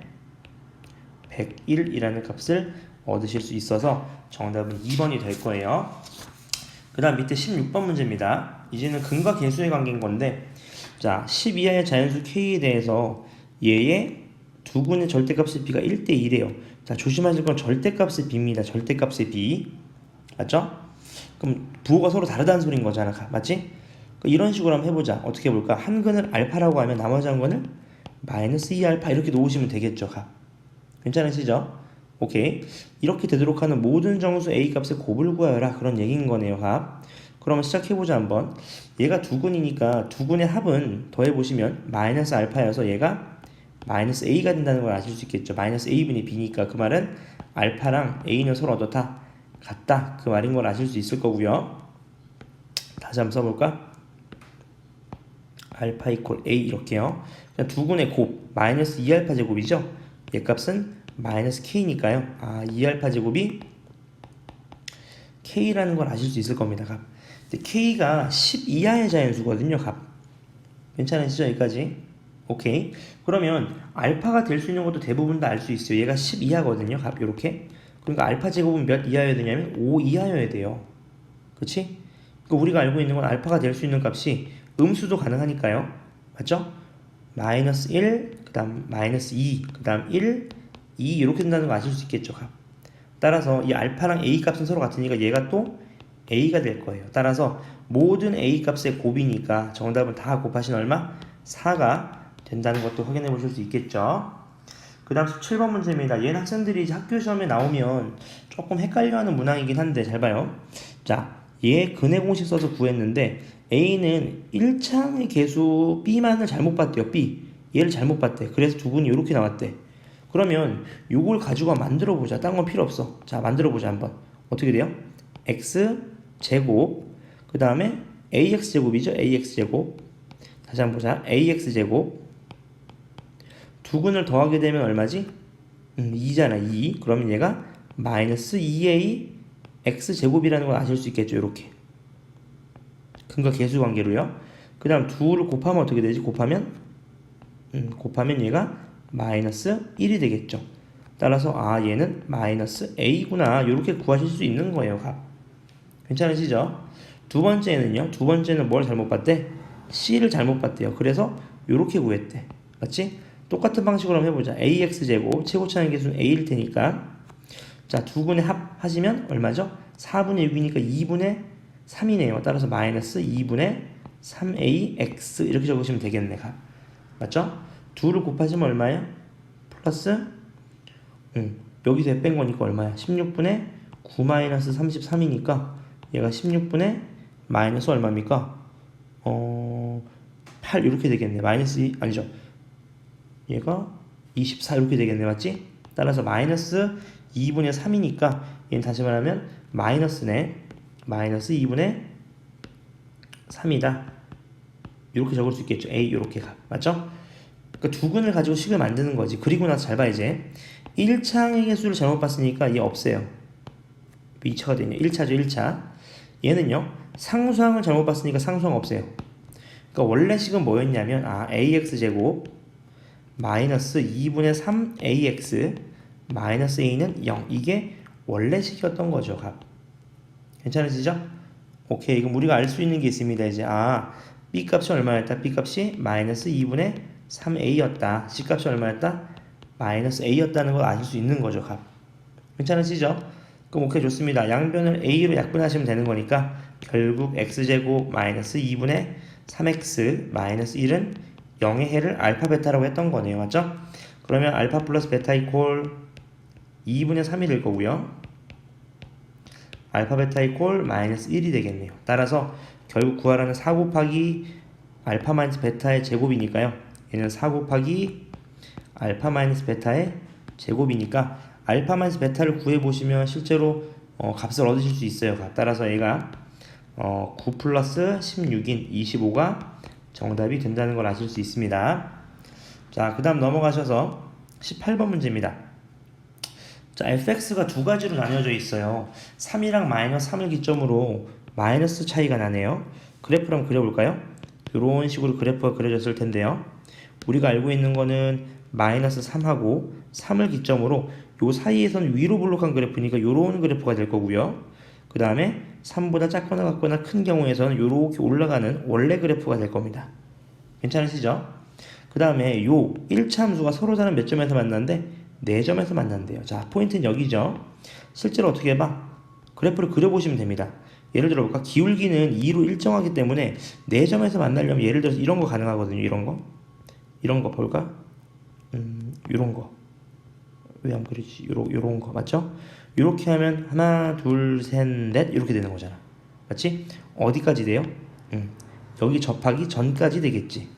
101이라는 값을 얻으실 수 있어서 정답은 2번이 될 거예요. 그 다음 밑에 16번 문제입니다. 이제는 근과 계수의 관계인 건데 자 10 이하의 자연수 k에 대해서 얘의 두근의 절대값의 b가 1대2래요. 자 조심하실 건 절대값의 b입니다. 절대값의 b 맞죠? 그럼 부호가 서로 다르다는 소린 거잖아. 맞지? 이런 식으로 한번 해보자. 어떻게 해볼까? 한 근을 알파라고 하면 나머지 한 근을 마이너스 2알파 이렇게 놓으시면 되겠죠. 괜찮으시죠? 오케이. 이렇게 되도록 하는 모든 정수 a 값의 곱을 구하여라. 그런 얘기인 거네요. 그러면 시작해보자 한번. 얘가 두근이니까 두근의 합은 더해보시면 마이너스 알파여서 얘가 마이너스 a가 된다는 걸 아실 수 있겠죠. 마이너스 a분의 b니까 그 말은 알파랑 a는 서로 어떻다? 같다. 그 말인 걸 아실 수 있을 거고요. 다시 한번 써볼까? 알파 이퀄 a 이렇게요. 두근의 곱 마이너스 2알파 제곱이죠. 얘 값은 마이너스 k니까요. 2알파 제곱이 k라는 걸 아실 수 있을 겁니다. k가 10 이하의 자연수거든요. 괜찮으시죠? 여기까지. 오케이. 그러면 알파가 될 수 있는 것도 대부분 다 알 수 있어요. 얘가 10 이하거든요. 요렇게. 그러니까 알파 제곱은 몇 이하여야 되냐면 5 이하여야 돼요. 그치? 그러니까 우리가 알고 있는 건 알파가 될 수 있는 값이 음수도 가능하니까요. 맞죠? 마이너스 1, 그 다음 마이너스 2, 그 다음 1, 2 이렇게 된다는 거 아실 수 있겠죠. 따라서 이 알파랑 a 값은 서로 같으니까 얘가 또 a가 될 거예요. 따라서 모든 a 값의 곱이니까 정답은 다 곱하신 얼마? 4가 된다는 것도 확인해 보실 수 있겠죠. 그 다음 17번 문제입니다. 얘는 학생들이 이제 학교 시험에 나오면 조금 헷갈려하는 문항이긴 한데 잘 봐요. 자, 얘 근해 공식 써서 구했는데 a는 1차의 계수 b만을 잘못 봤대요. b 얘를 잘못 봤대. 그래서 두근이 이렇게 나왔대. 그러면 요걸 가지고 만들어 보자. 딴 건 필요 없어. 자, 만들어 보자 한번. 어떻게 돼요? x 제곱 그 다음에 ax 제곱이죠. ax 제곱. 다시 한번 보자. ax 제곱 두근을 더하게 되면 얼마지? 2잖아 2. 그러면 얘가 마이너스 2a x제곱이라는 걸 아실 수 있겠죠. 이렇게 근과 계수 관계로요. 그 다음 2를 곱하면 어떻게 되지? 곱하면 얘가 마이너스 1이 되겠죠. 따라서 아 얘는 마이너스 a구나 이렇게 구하실 수 있는 거예요. 값 괜찮으시죠? 두 번째는요. 두 번째는 뭘 잘못 봤대? c를 잘못 봤대요. 그래서 이렇게 구했대. 맞지? 똑같은 방식으로 한번 해보자. ax제곱 최고차는 계수는 a일 테니까 자 두분의 합하시면 얼마죠? 4분의 6이니까 2분의 3이네요. 따라서 마이너스 2분의 3ax 이렇게 적으시면 되겠네. 값 맞죠? 2를 곱하시면 얼마예요? 플러스 여기서 뺀 거니까 얼마야? 16분의 9 마이너스 33이니까 얘가 16분의 마이너스 얼마입니까? 8 이렇게 되겠네. 마이너스 2 아니죠. 얘가 24 이렇게 되겠네. 맞지? 따라서 마이너스 2분의 3이니까 얘는 다시 말하면 마이너스네. 마이너스 2분의 3이다. 이렇게 적을 수 있겠죠. A 이렇게 가. 맞죠? 그러니까 두근을 가지고 식을 만드는 거지. 그리고 나서 잘 봐 이제 1차항의 개수를 잘못 봤으니까 얘 없애요. 2차가 되냐? 1차죠. 1차. 얘는요. 상수항을 잘못 봤으니까 상수항 없애요. 그러니까 원래 식은 뭐였냐면 ax제곱 마이너스 2분의 3ax 마이너스 a는 0 이게 원래 식이었던 거죠. 값 괜찮으시죠? 오케이 이건 우리가 알 수 있는 게 있습니다. 이제 b값이 얼마였다? b값이 마이너스 2분의 3a였다. c값이 얼마였다? 마이너스 a였다는 걸 아실 수 있는 거죠. 값 괜찮으시죠? 그럼 오케이 좋습니다. 양변을 a로 약분하시면 되는 거니까 결국 x제곱 마이너스 2분의 3x 마이너스 1은 0의 해를 알파 베타라고 했던 거네요. 맞죠? 그러면 알파 플러스 베타 이퀄 2분의 3이 될 거고요. 알파 베타 이퀄 마이너스 1이 되겠네요. 따라서 결국 구하라는 4 곱하기 알파 마이너스 베타의 제곱이니까요. 얘는 4 곱하기 알파 마이너스 베타의 제곱이니까 알파 마이너스 베타를 구해보시면 실제로 값을 얻으실 수 있어요. 따라서 얘가 9 플러스 16인 25가 정답이 된다는 걸 아실 수 있습니다. 자, 그 다음 넘어가셔서 18번 문제입니다. 자, fx가 두 가지로 나뉘어져 있어요. 3이랑 마이너스 3을 기점으로 마이너스 차이가 나네요. 그래프를 한번 그려볼까요? 이런 식으로 그래프가 그려졌을 텐데요. 우리가 알고 있는 거는 마이너스 3하고 3을 기점으로 요 사이에선 위로 볼록한 그래프니까 요런 그래프가 될 거고요. 그 다음에 3보다 작거나 같거나 큰 경우에서는 이렇게 올라가는 원래 그래프가 될 겁니다. 괜찮으시죠? 그 다음에 요 1차 함수가 서로 다른 몇 점에서 만나는데 4점에서 만난대요. 자, 포인트는 여기죠. 실제로 어떻게 해봐? 그래프를 그려보시면 됩니다. 예를 들어 볼까? 기울기는 2로 일정하기 때문에 4점에서 만나려면 예를 들어서 이런 거 가능하거든요. 이런 거 볼까? 이런 거. 왜 안 그리지? 요런 거 맞죠? 이렇게 하면 하나, 둘, 셋, 넷 이렇게 되는 거잖아. 맞지? 어디까지 돼요? 여기 접하기 전까지 되겠지.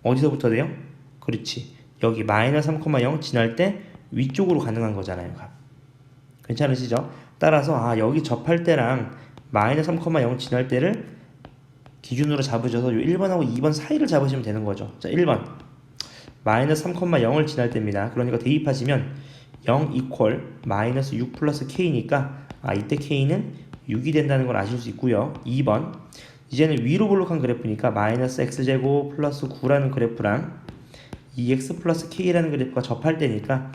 어디서부터 돼요? 그렇지. 여기 마이너스 3,0 지날 때 위쪽으로 가능한 거잖아요. 값. 괜찮으시죠? 따라서 여기 접할 때랑 마이너스 3,0 지날 때를 기준으로 잡으셔서 요 1번하고 2번 사이를 잡으시면 되는 거죠. 자, 1번 마이너스 3,0을 지날 때입니다. 그러니까 대입하시면 0 이퀄 마이너스 6 플러스 k니까 이때 k는 6이 된다는 걸 아실 수 있고요. 2번 이제는 위로 볼록한 그래프니까 마이너스 x제곱 플러스 9라는 그래프랑 2x 플러스 k라는 그래프가 접할 때니까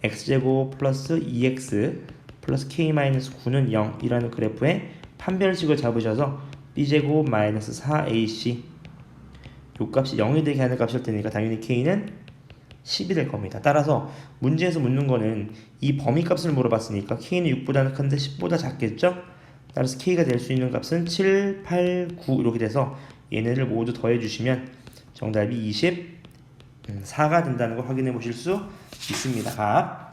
x제곱 플러스 2x 플러스 k 마이너스 9는 0이라는 그래프의 판별식을 잡으셔서 b제곱 마이너스 4ac 요 값이 0이 되게 하는 값일 테니까 당연히 k는 10이 될 겁니다. 따라서 문제에서 묻는 거는 이 범위 값을 물어봤으니까 k는 6보다는 큰데 10보다 작겠죠? 따라서 k가 될 수 있는 값은 7, 8, 9 이렇게 돼서 얘네를 모두 더해주시면 정답이 24가 된다는 걸 확인해 보실 수 있습니다.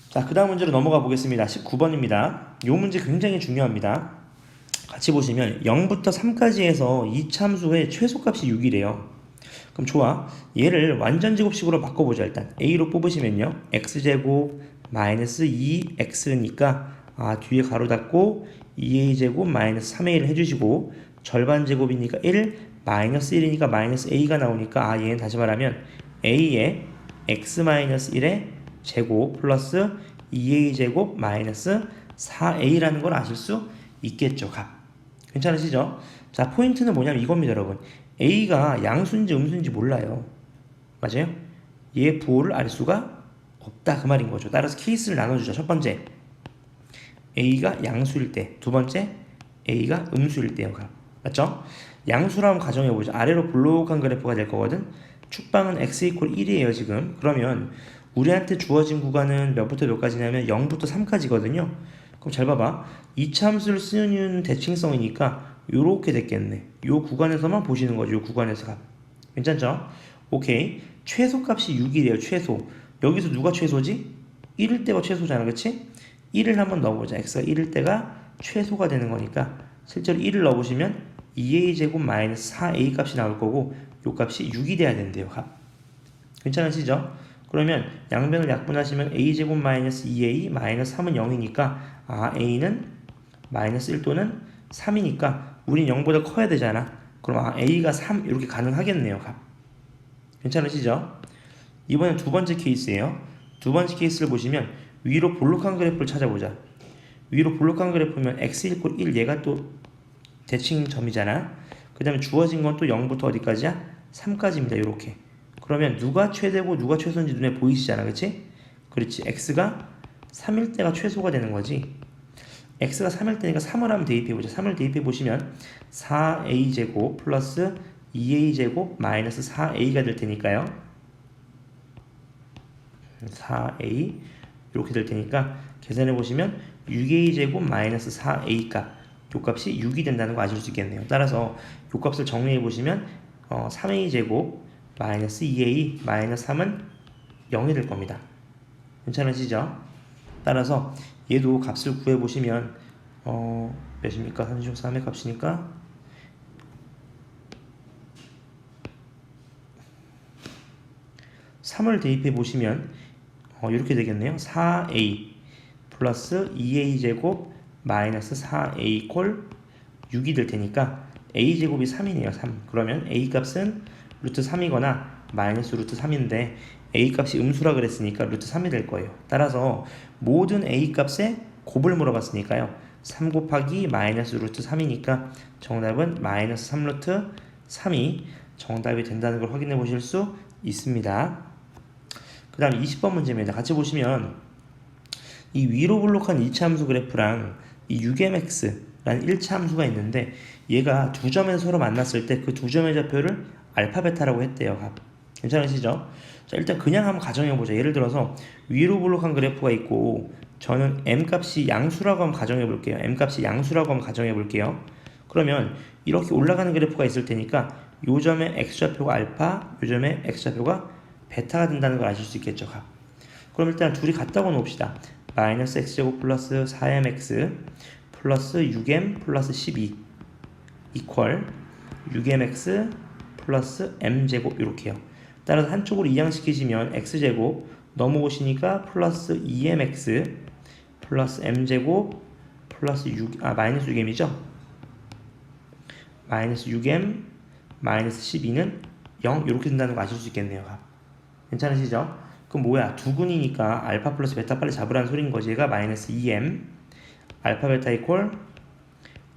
자, 그 다음 문제로 넘어가 보겠습니다. 19번입니다. 이 문제 굉장히 중요합니다. 같이 보시면 0부터 3까지 해서 이 참수의 최소값이 6이래요. 그럼 좋아. 얘를 완전 제곱식으로 바꿔보자. 일단 a로 뽑으시면요. x제곱 마이너스 2x니까 뒤에 가로 닫고 2a제곱 마이너스 3a를 해주시고 절반 제곱이니까 1 마이너스 1이니까 마이너스 a가 나오니까 얘는 다시 말하면 a에 x 마이너스 1에 제곱 플러스 2a 제곱 마이너스 4a라는 걸 아실 수 있겠죠. 값. 괜찮으시죠? 자, 포인트는 뭐냐면 이겁니다, 여러분. a가 양수인지 음수인지 몰라요. 맞아요? 얘 부호를 알 수가 없다 그 말인 거죠. 따라서 케이스를 나눠주죠. 첫 번째, a가 양수일 때, 두 번째, a가 음수일 때요. 값. 맞죠? 양수라면 가정해보죠. 아래로 볼록한 그래프가 될 거거든. 축방은 x 이퀄 1이에요 지금. 그러면 우리한테 주어진 구간은 몇부터 몇까지냐면 0부터 3까지거든요. 그럼 잘 봐봐. 이차함수를 쓰는 이유는 대칭성이니까 요렇게 됐겠네. 요 구간에서만 보시는 거죠. 요 구간에서 값. 괜찮죠? 오케이. 최소값이 6이래요. 최소. 여기서 누가 최소지? 1일 때가 최소잖아. 그치? 1을 한번 넣어보자. x가 1일 때가 최소가 되는 거니까 실제로 1을 넣어보시면 2a 제곱 마이너스 4a 값이 나올 거고 요 값이 6이 돼야 된대요. 값. 괜찮으시죠? 그러면 양변을 약분하시면 a 제곱 마이너스 2a 마이너스 3은 0이니까 a는 마이너스 1 또는 3이니까 우린 0보다 커야 되잖아. 그럼 a가 3 이렇게 가능하겠네요. 값. 괜찮으시죠? 이번엔 두 번째 케이스예요. 두 번째 케이스를 보시면 위로 볼록한 그래프를 찾아보자. 위로 볼록한 그래프면 x 이퀄 1 얘가 또 대칭점이잖아. 그 다음에 주어진 건 또 0부터 어디까지야? 3까지입니다. 이렇게. 그러면 누가 최대고 누가 최소인지 눈에 보이시잖아. 그치? 그렇지. x가 3일 때가 최소가 되는 거지. x가 3일 때니까 3을 한번 대입해보자. 3을 대입해보시면 4a제곱 플러스 2a제곱 마이너스 4a가 될 테니까요. 4a 이렇게 될 테니까 계산해보시면 6a제곱 마이너스 4a 값, 요 값이 6이 된다는 거 아실 수 있겠네요. 따라서 요 값을 정리해보시면 3a제곱 마이너스 2a 마이너스 3은 0이 될 겁니다. 괜찮으시죠? 따라서 얘도 값을 구해보시면 몇입니까? 33의 값이니까 3을 대입해 보시면 이렇게 되겠네요. 4a 플러스 2a 제곱 마이너스 4a 콜 6이 될 테니까 a 제곱이 3이네요. 3. 그러면 a 값은 루트 3이거나 마이너스 루트 3인데 a 값이 음수라 그랬으니까 루트 3이 될 거예요. 따라서 모든 a 값에 곱을 물어봤으니까요. 3 곱하기 마이너스 루트 3이니까 정답은 마이너스 3 루트 3이 정답이 된다는 걸 확인해 보실 수 있습니다. 그 다음 20번 문제입니다. 같이 보시면 이 위로 볼록한 2차 함수 그래프랑 이 6mx라는 1차 함수가 있는데 얘가 두 점에서 서로 만났을 때 그 두 점의 좌표를 알파 베타라고 했대요. 괜찮으시죠? 자, 일단 그냥 한번 가정해보자. 예를 들어서 위로 볼록한 그래프가 있고 저는 m값이 양수라고 한번 가정해볼게요. m값이 양수라고 한번 가정해볼게요. 그러면 이렇게 올라가는 그래프가 있을 테니까 요 점의 x좌표가 알파, 요 점의 x좌표가 베타가 된다는 걸 아실 수 있겠죠. 그럼 일단 둘이 같다고 놓읍시다. 마이너스 x제곱 플러스 4mx 플러스 6m 플러스 12 이퀄 6mx 플러스 m제곱 이렇게요. 따라서 한쪽으로 이항시키시면 x제곱 넘어오시니까 플러스 2mx 플러스 m제곱 플러스 6, 마이너스 6m이죠. 마이너스 6m 마이너스 12는 0 이렇게 된다는 거 아실 수 있겠네요. 괜찮으시죠? 그럼 뭐야? 두근이니까 알파 플러스 베타 빨리 잡으라는 소린 거지. 얘가 마이너스 2m 알파 베타 이퀄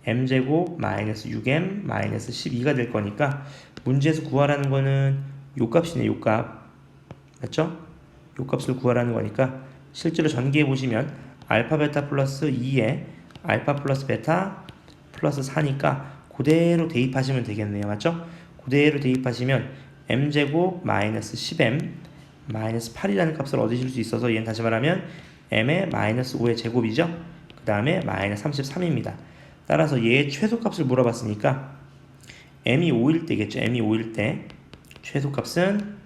m제곱 마이너스 6m 마이너스 12가 될 거니까 문제에서 구하라는 거는 요 값이네. 요 값. 맞죠? 요 값을 구하라는 거니까 실제로 전기해 보시면 알파 베타 플러스 2에 알파 플러스 베타 플러스 4니까 그대로 대입하시면 되겠네요. 맞죠? 그대로 대입하시면 m제곱 마이너스 10m 마이너스 8이라는 값을 얻으실 수 있어서 얘는 다시 말하면 m의 마이너스 5의 제곱이죠. 그 다음에 마이너스 33입니다. 따라서 얘의 최소값을 물어봤으니까 m이 5일 때겠죠. m이 5일 때 최소값은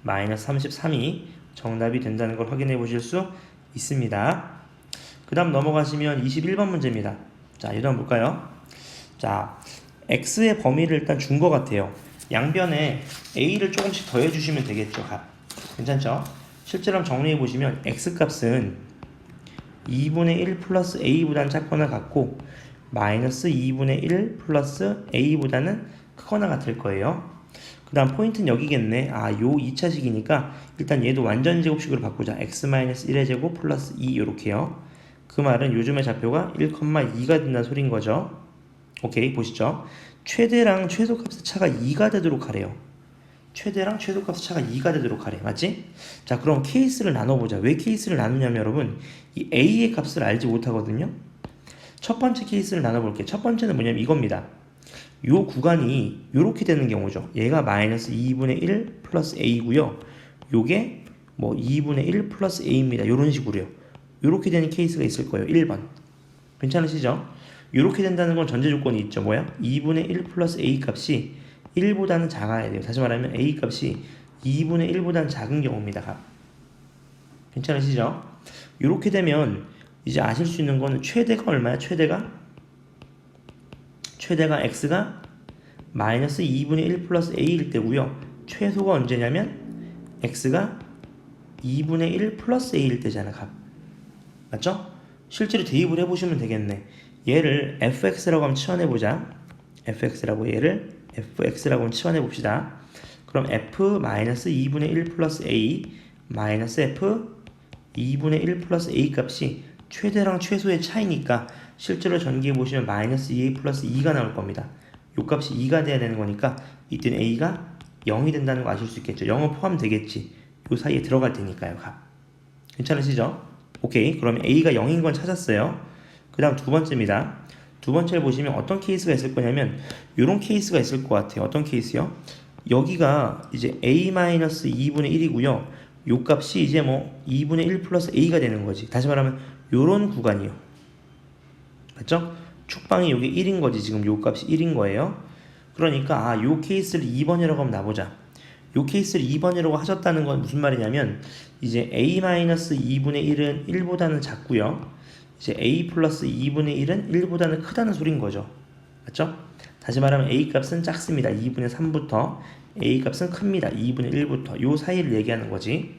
마이너스 33이 정답이 된다는 걸 확인해 보실 수 있습니다. 그 다음 넘어가시면 21번 문제입니다. 자, 이거 한번 볼까요? 자, x의 범위를 일단 준 것 같아요. 양변에 a를 조금씩 더해 주시면 되겠죠. 괜찮죠? 실제로 한번 정리해 보시면 x값은 2분의 1 플러스 a보다는 작거나 같고 마이너스 2분의 1 플러스 a보다는 크거나 같을 거예요. 그 그 다음 포인트는 여기겠네. 요 2차식이니까 일단 얘도 완전 제곱식으로 바꾸자. x-1의 제곱 플러스 2 요렇게요. 그 말은 요즘의 좌표가 1,2가 된다는 소린 거죠. 오케이, 보시죠. 최대랑 최소값의 차가 2가 되도록 하래요. 최대랑 최소값의 차가 2가 되도록 하래. 맞지? 자, 그럼 케이스를 나눠보자. 왜 케이스를 나누냐면 여러분, 이 a의 값을 알지 못하거든요. 첫 번째 케이스를 나눠볼게요. 첫 번째는 뭐냐면 이겁니다. 요 구간이 요렇게 되는 경우죠. 얘가 마이너스 2분의 1 플러스 a고요. 요게 뭐 2분의 1 플러스 a입니다. 요런 식으로요. 요렇게 되는 케이스가 있을 거예요. 1번. 괜찮으시죠? 요렇게 된다는 건 전제 조건이 있죠. 뭐야? 2분의 1 플러스 a 값이 1보다는 작아야 돼요. 다시 말하면 a 값이 2분의 1보다는 작은 경우입니다. 값. 괜찮으시죠? 요렇게 되면 이제 아실 수 있는 거는 최대가 얼마야? 최대가 x가 마이너스 2분의 1 플러스 a일 때고요. 최소가 언제냐면 x가 2분의 1 플러스 a일 때잖아. 값. 맞죠? 실제로 대입을 해보시면 되겠네. 얘를 fx라고 한번 치환해보자. fx라고 얘를 fx라고 한번 치환해봅시다. 그럼 f-2분의 1 플러스 a 마이너스 f 2분의 1 플러스 a 값이 최대랑 최소의 차이니까 실제로 전기해보시면 마이너스 2a 플러스 2가 나올 겁니다. 요 값이 2가 돼야 되는 거니까 이때는 a가 0이 된다는 거 아실 수 있겠죠. 0은 포함되겠지. 요 사이에 들어갈 테니까요. 값. 괜찮으시죠? 오케이. 그러면 a가 0인 건 찾았어요. 그 다음 두 번째입니다. 두 번째를 보시면 어떤 케이스가 있을 거냐면 요런 케이스가 있을 것 같아요. 어떤 케이스요? 여기가 이제 a-2분의 1이고요. 요 값이 이제 뭐 2분의 1 플러스 a가 되는 거지. 다시 말하면 요런 구간이요. 맞죠? 축방이 요게 1인 거지. 지금 요 값이 1인 거예요. 그러니까 요 케이스를 2번이라고 하면 나보자. 요 케이스를 2번이라고 하셨다는 건 무슨 말이냐면 이제 a-2분의 1은 1보다는 작고요. 이제 a 플러스 2분의 1은 1보다는 크다는 소린 거죠. 맞죠? 다시 말하면 a 값은 작습니다. 2분의 3부터 a 값은 큽니다. 2분의 1부터 요 사이를 얘기하는 거지.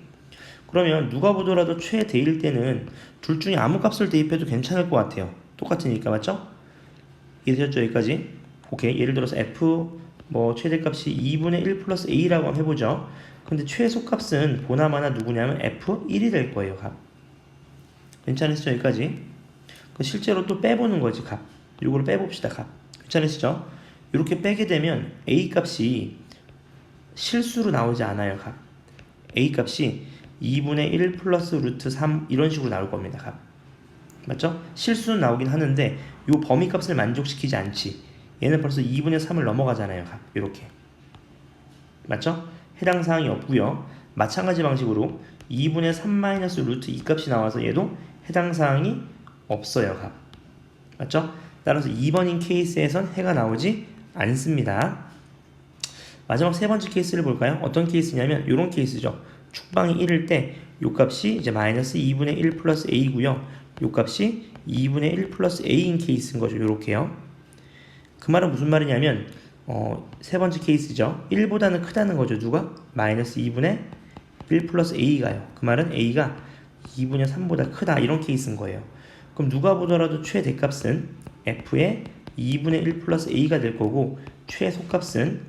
그러면 누가 보더라도 최대일 때는 둘 중에 아무 값을 대입해도 괜찮을 것 같아요. 똑같으니까. 맞죠? 이해되셨죠? 여기까지? 오케이. 예를 들어서 f 뭐 최대값이 2분의 1 플러스 a라고 한번 해보죠. 근데 최소값은 보나마나 누구냐면 f1이 될 거예요. 값. 괜찮으시죠? 여기까지? 실제로 또 빼보는 거지. 값. 요거를 빼봅시다. 값. 괜찮으시죠? 이렇게 빼게 되면 a 값이 실수로 나오지 않아요. 값. a 값이 2분의 1 플러스 루트 3 이런 식으로 나올 겁니다. 값. 맞죠? 실수는 나오긴 하는데 요 범위 값을 만족시키지 않지. 얘는 벌써 2분의 3을 넘어가잖아요. 값. 이렇게. 맞죠? 해당 사항이 없고요. 마찬가지 방식으로 2분의 3 마이너스 루트 2 값이 나와서 얘도 해당 사항이 없어요. 값. 맞죠? 따라서 2번인 케이스에선 해가 나오지 않습니다. 마지막 세 번째 케이스를 볼까요? 어떤 케이스냐면 이런 케이스죠. 축방이 1일 때 요 값이 이제 마이너스 2분의 1 플러스 a고요. 요 값이 2분의 1 플러스 a인 케이스인 거죠. 요렇게요. 그 말은 무슨 말이냐면 세 번째 케이스죠. 1보다는 크다는 거죠. 누가? 마이너스 2분의 1 플러스 a가요. 그 말은 a가 2분의 3보다 크다. 이런 케이스인 거예요. 그럼 누가 보더라도 최대값은 f의 2분의 1 플러스 a가 될 거고 최소값은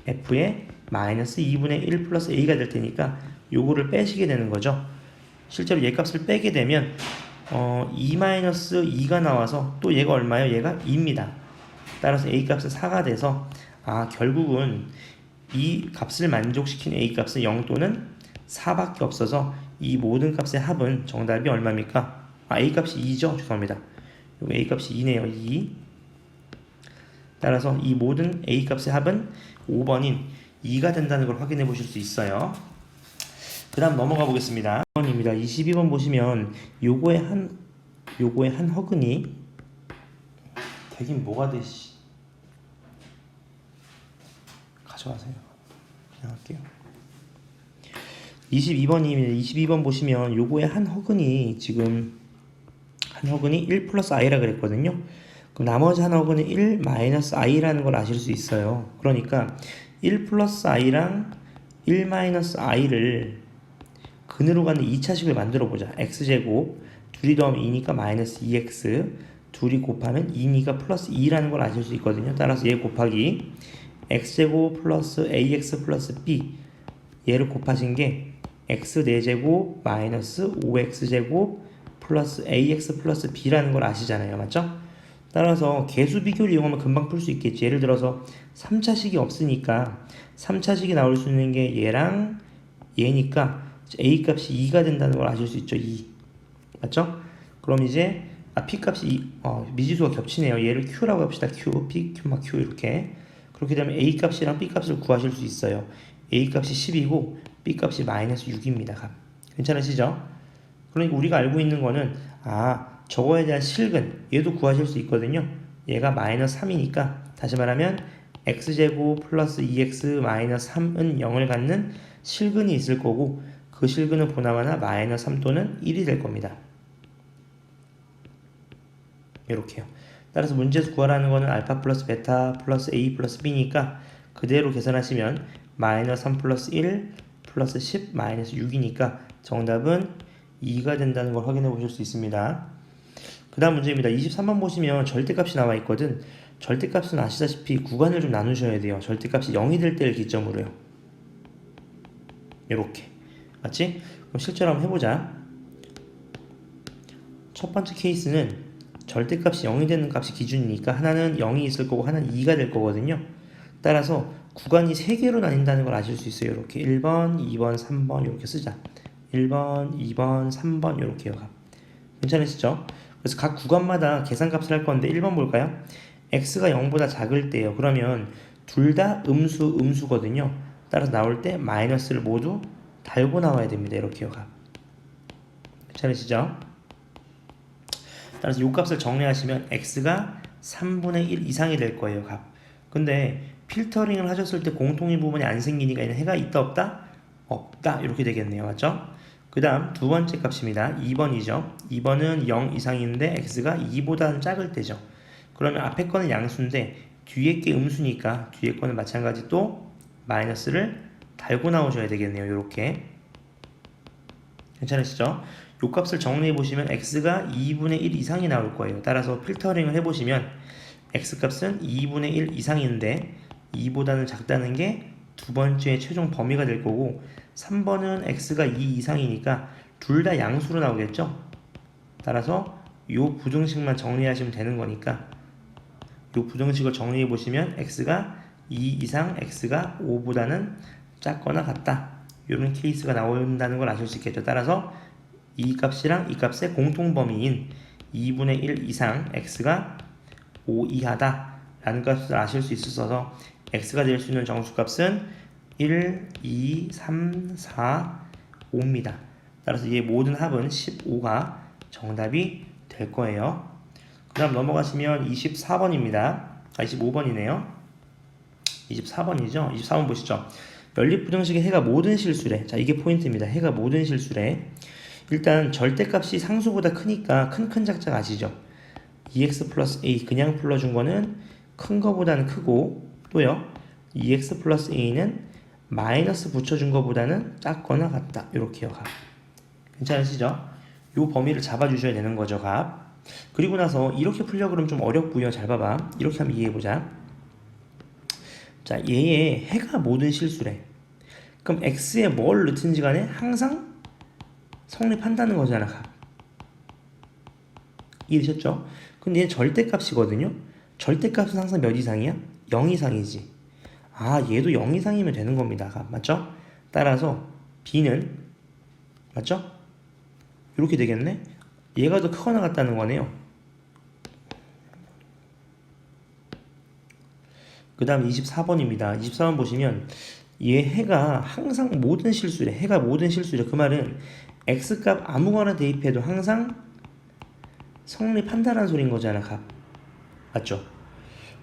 f의 마이너스 2분의 1 플러스 a가 될 테니까 요거를 빼시게 되는 거죠. 실제로 얘 값을 빼게 되면 2-2가 나와서 또 얘가 얼마예요? 얘가 2입니다. 따라서 a 값은 4가 돼서 결국은 이 값을 만족시키는 a 값은 0 또는 4밖에 없어서 이 모든 값의 합은 정답이 얼마입니까? a 값이 2죠? 죄송합니다. 요 a 값이 2네요. 2. 따라서 이 모든 a 값의 합은 5번인 2가 된다는 걸 확인해 보실 수 있어요. 그 다음 넘어가 보겠습니다. 2번입니다. 22번 보시면 요거의 한 허근이 되긴 뭐가 돼, 씨. 가져가세요. 그냥 할게요. 22번입니다. 22번 보시면 요거의 한 허근이 지금 한 허근이 1 플러스 i라 그랬거든요. 그럼 나머지 한 허근은 1 마이너스 i라는 걸 아실 수 있어요. 그러니까 1 플러스 i랑 1 마이너스 i를 근으로 가는 2차식을 만들어 보자. x제곱 둘이 더하면 2니까 마이너스 2x 둘이 곱하면 2니까 플러스 2라는 걸 아실 수 있거든요. 따라서 얘 곱하기 x제곱 플러스 ax 플러스 b 얘를 곱하신 게 x 4제곱 마이너스 5x제곱 플러스 ax 플러스 b라는 걸 아시잖아요. 맞죠? 따라서 계수 비교를 이용하면 금방 풀 수 있겠지. 예를 들어서 3차식이 없으니까 3차식이 나올 수 있는 게 얘랑 얘니까 a 값이 2가 된다는 걸 아실 수 있죠. 2. 맞죠? 그럼 이제 p 값이 미지수가 겹치네요. 얘를 q라고 합시다. q, p, q, 막 q 이렇게. 그렇게 되면 a 값이랑 b 값을 구하실 수 있어요. a 값이 10이고 b 값이 마이너스 6입니다. 괜찮으시죠? 그러니까 우리가 알고 있는 거는 저거에 대한 실근 얘도 구하실 수 있거든요. 얘가 마이너스 3이니까 다시 말하면 x제곱 플러스 2x 마이너스 3은 0을 갖는 실근이 있을 거고 그 실근은 보나마나 마이너스 3 또는 1이 될 겁니다. 이렇게요. 따라서 문제에서 구하라는 거는 알파 플러스 베타 플러스 a 플러스 b니까 그대로 계산하시면 마이너스 3 플러스 1 플러스 10 마이너스 6이니까 정답은 2가 된다는 걸 확인해 보실 수 있습니다. 그 다음 문제입니다. 23번 보시면 절대값이 나와 있거든. 절대값은 아시다시피 구간을 좀 나누셔야 돼요. 절대값이 0이 될 때를 기점으로요. 이렇게 맞지? 그럼 실제로 한번 해보자. 첫 번째 케이스는 절대값이 0이 되는 값이 기준이니까 하나는 0이 있을 거고 하나는 2가 될 거거든요. 따라서 구간이 3개로 나뉜다는 걸 아실 수 있어요. 이렇게 1번, 2번, 3번 이렇게 쓰자. 1번, 2번, 3번 이렇게요. 괜찮으시죠? 그래서 각 구간마다 계산값을 할 건데 1번 볼까요? x가 0보다 작을 때요. 그러면 둘 다 음수거든요. 따라서 나올 때 마이너스를 모두 달고 나와야 됩니다. 이렇게요. 괜찮으시죠? 따라서 이 값을 정리하시면 x가 3분의 1 이상이 될 거예요. 근데 필터링을 하셨을 때 공통인 부분이 안 생기니까 얘는 해가 있다 없다? 없다 이렇게 되겠네요. 맞죠? 그 다음 두 번째 값입니다. 2번이죠. 2번은 0 이상인데 x가 2보다는 작을 때죠. 그러면 앞에 거는 양수인데 뒤에 게 음수니까 뒤에 거는 마찬가지 또 마이너스를 달고 나오셔야 되겠네요. 이렇게 괜찮으시죠? 요 값을 정리해 보시면 x가 2분의 1 이상이 나올 거예요. 따라서 필터링을 해보시면 x값은 2분의 1 이상인데 2보다는 작다는 게 두 번째 최종 범위가 될 거고 3번은 x가 2 이상이니까 둘 다 양수로 나오겠죠? 따라서 요 부등식만 정리하시면 되는 거니까 요 부등식을 정리해 보시면 x가 2 이상 x가 5보다는 작거나 같다. 이런 케이스가 나온다는 걸 아실 수 있겠죠. 따라서 이 값이랑 이 값의 공통범위인 2분의 1 이상 x가 5 이하다 라는 값을 아실 수 있어서 x가 될 수 있는 정수값은 1, 2, 3, 4, 5입니다. 따라서 이 모든 합은 15가 정답이 될 거예요. 그 다음 넘어가시면 24번입니다. 25번이네요. 24번이죠. 24번 보시죠. 연립부등식의 해가 모든 실수래. 자, 이게 포인트입니다. 해가 모든 실수래. 일단 절대값이 상수보다 크니까 큰 작작 아시죠? 2x 플러스 a 그냥 풀어준 거는 큰 거보다는 크고 또요 2x 플러스 a는 마이너스 붙여준 거보다는 작거나 같다. 이렇게요. 괜찮으시죠? 요 범위를 잡아주셔야 되는 거죠. 그리고 나서 이렇게 풀려고 그러면 좀 어렵고요. 잘 봐봐. 이렇게 한번 이해해보자. 자, 얘의 해가 모든 실수래. 그럼 x에 뭘 넣든지 간에 항상 성립한다는 거잖아. 이해되셨죠? 근데 얘는 절대값이거든요. 절대값은 항상 몇 이상이야? 0 이상이지. 얘도 0 이상이면 되는 겁니다. 맞죠? 따라서 b는 맞죠? 이렇게 되겠네. 얘가 더 크거나 같다는 거네요. 그 다음 24번입니다. 24번 보시면 얘 해가 항상 모든 실수래. 해가 모든 실수래. 그 말은 x값 아무거나 대입해도 항상 성립한다는 소린 거잖아. 맞죠?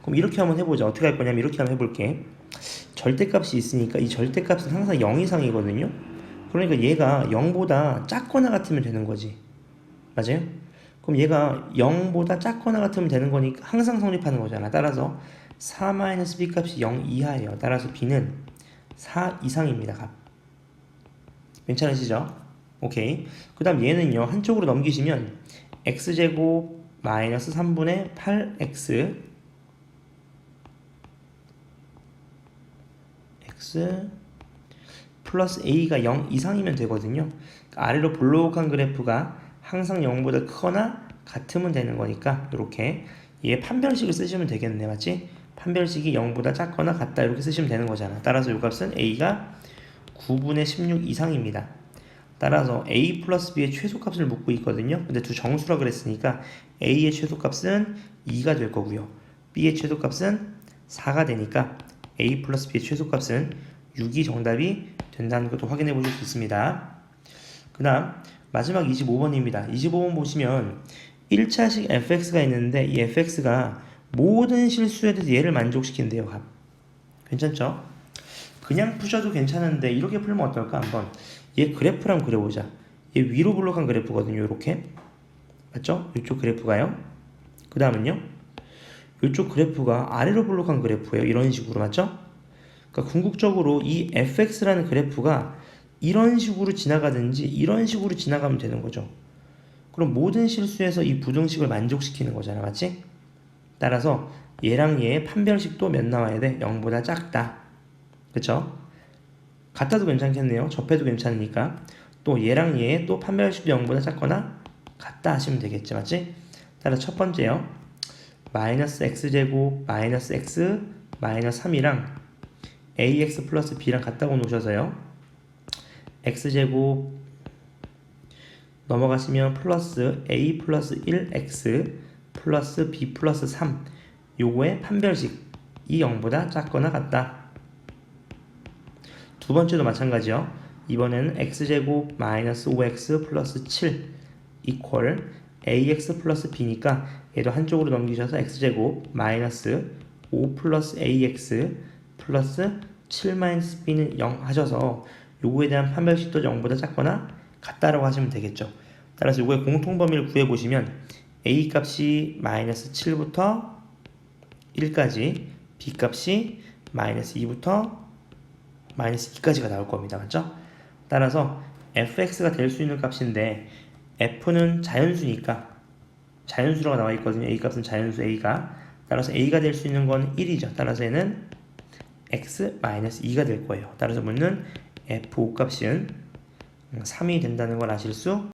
그럼 이렇게 한번 해보자. 어떻게 할 거냐면 이렇게 한번 해볼게. 절대값이 있으니까 이 절대값은 항상 0 이상이거든요. 그러니까 얘가 0보다 작거나 같으면 되는 거지. 맞아요? 그럼 얘가 0보다 작거나 같으면 되는 거니까 항상 성립하는 거잖아. 따라서 4-b 값이 0 이하예요. 따라서 b는 4 이상입니다. 괜찮으시죠? 오케이. 그 다음 얘는요. 한쪽으로 넘기시면 x제곱 마이너스 3분의 8x x 플러스 a가 0 이상이면 되거든요. 아래로 볼록한 그래프가 항상 0보다 크거나 같으면 되는 거니까 이렇게 얘 판별식을 쓰시면 되겠네, 맞지? 판별식이 0보다 작거나 같다 이렇게 쓰시면 되는 거잖아. 따라서 이 값은 a가 9분의 16 이상입니다. 따라서 a 플러스 b의 최소값을 묻고 있거든요. 근데 두 정수라 그랬으니까 a의 최소값은 2가 될 거고요. b의 최소값은 4가 되니까 a 플러스 b의 최소값은 6이 정답이 된다는 것도 확인해 보실 수 있습니다. 그 다음 마지막 25번입니다. 25번 보시면 1차식 fx가 있는데 이 fx가 모든 실수에 대해서 얘를 만족시킨대요. 값. 괜찮죠? 그냥 푸셔도 괜찮은데 이렇게 풀면 어떨까? 한번 얘 그래프를 한번 그려보자. 얘 위로 블록한 그래프거든요. 이렇게 맞죠? 이쪽 그래프가요. 그 다음은요 이쪽 그래프가 아래로 블록한 그래프예요. 이런 식으로 맞죠? 그러니까 궁극적으로 이 fx라는 그래프가 이런 식으로 지나가든지 이런 식으로 지나가면 되는 거죠. 그럼 모든 실수에서 이 부등식을 만족시키는 거잖아, 맞지? 따라서 얘랑 얘의 판별식도 몇 나와야 돼? 0보다 작다. 그쵸? 같아도 괜찮겠네요. 접해도 괜찮으니까. 또 얘랑 얘의 또 판별식도 0보다 작거나 같다 하시면 되겠지, 맞지? 따라서 첫 번째요. 마이너스 x제곱 마이너스 x 마이너스 3이랑 ax 플러스 b랑 같다고 놓으셔서요. x제곱 넘어가시면 플러스 a 플러스 1x 플러스 b 플러스 3 요거의 판별식 이 0보다 작거나 같다. 두 번째도 마찬가지요. 이번에는 x제곱 마이너스 5x 플러스 7 이퀄 ax 플러스 b니까 얘도 한쪽으로 넘기셔서 x제곱 마이너스 5 플러스 ax 플러스 7 마이너스 b는 0 하셔서 요거에 대한 판별식도 0보다 작거나 같다라고 하시면 되겠죠. 따라서 요거의 공통범위를 구해보시면 a 값이 마이너스 7부터 1까지 b 값이 마이너스 2부터 마이너스 2까지가 나올 겁니다. 맞죠? 따라서 fx가 될 수 있는 값인데 f는 자연수니까 자연수라고 나와 있거든요. a 값은 자연수 a가 따라서 a가 될 수 있는 건 1이죠. 따라서 얘는 x-2가 될 거예요. 따라서 묻는 f5 값은 3이 된다는 걸 아실 수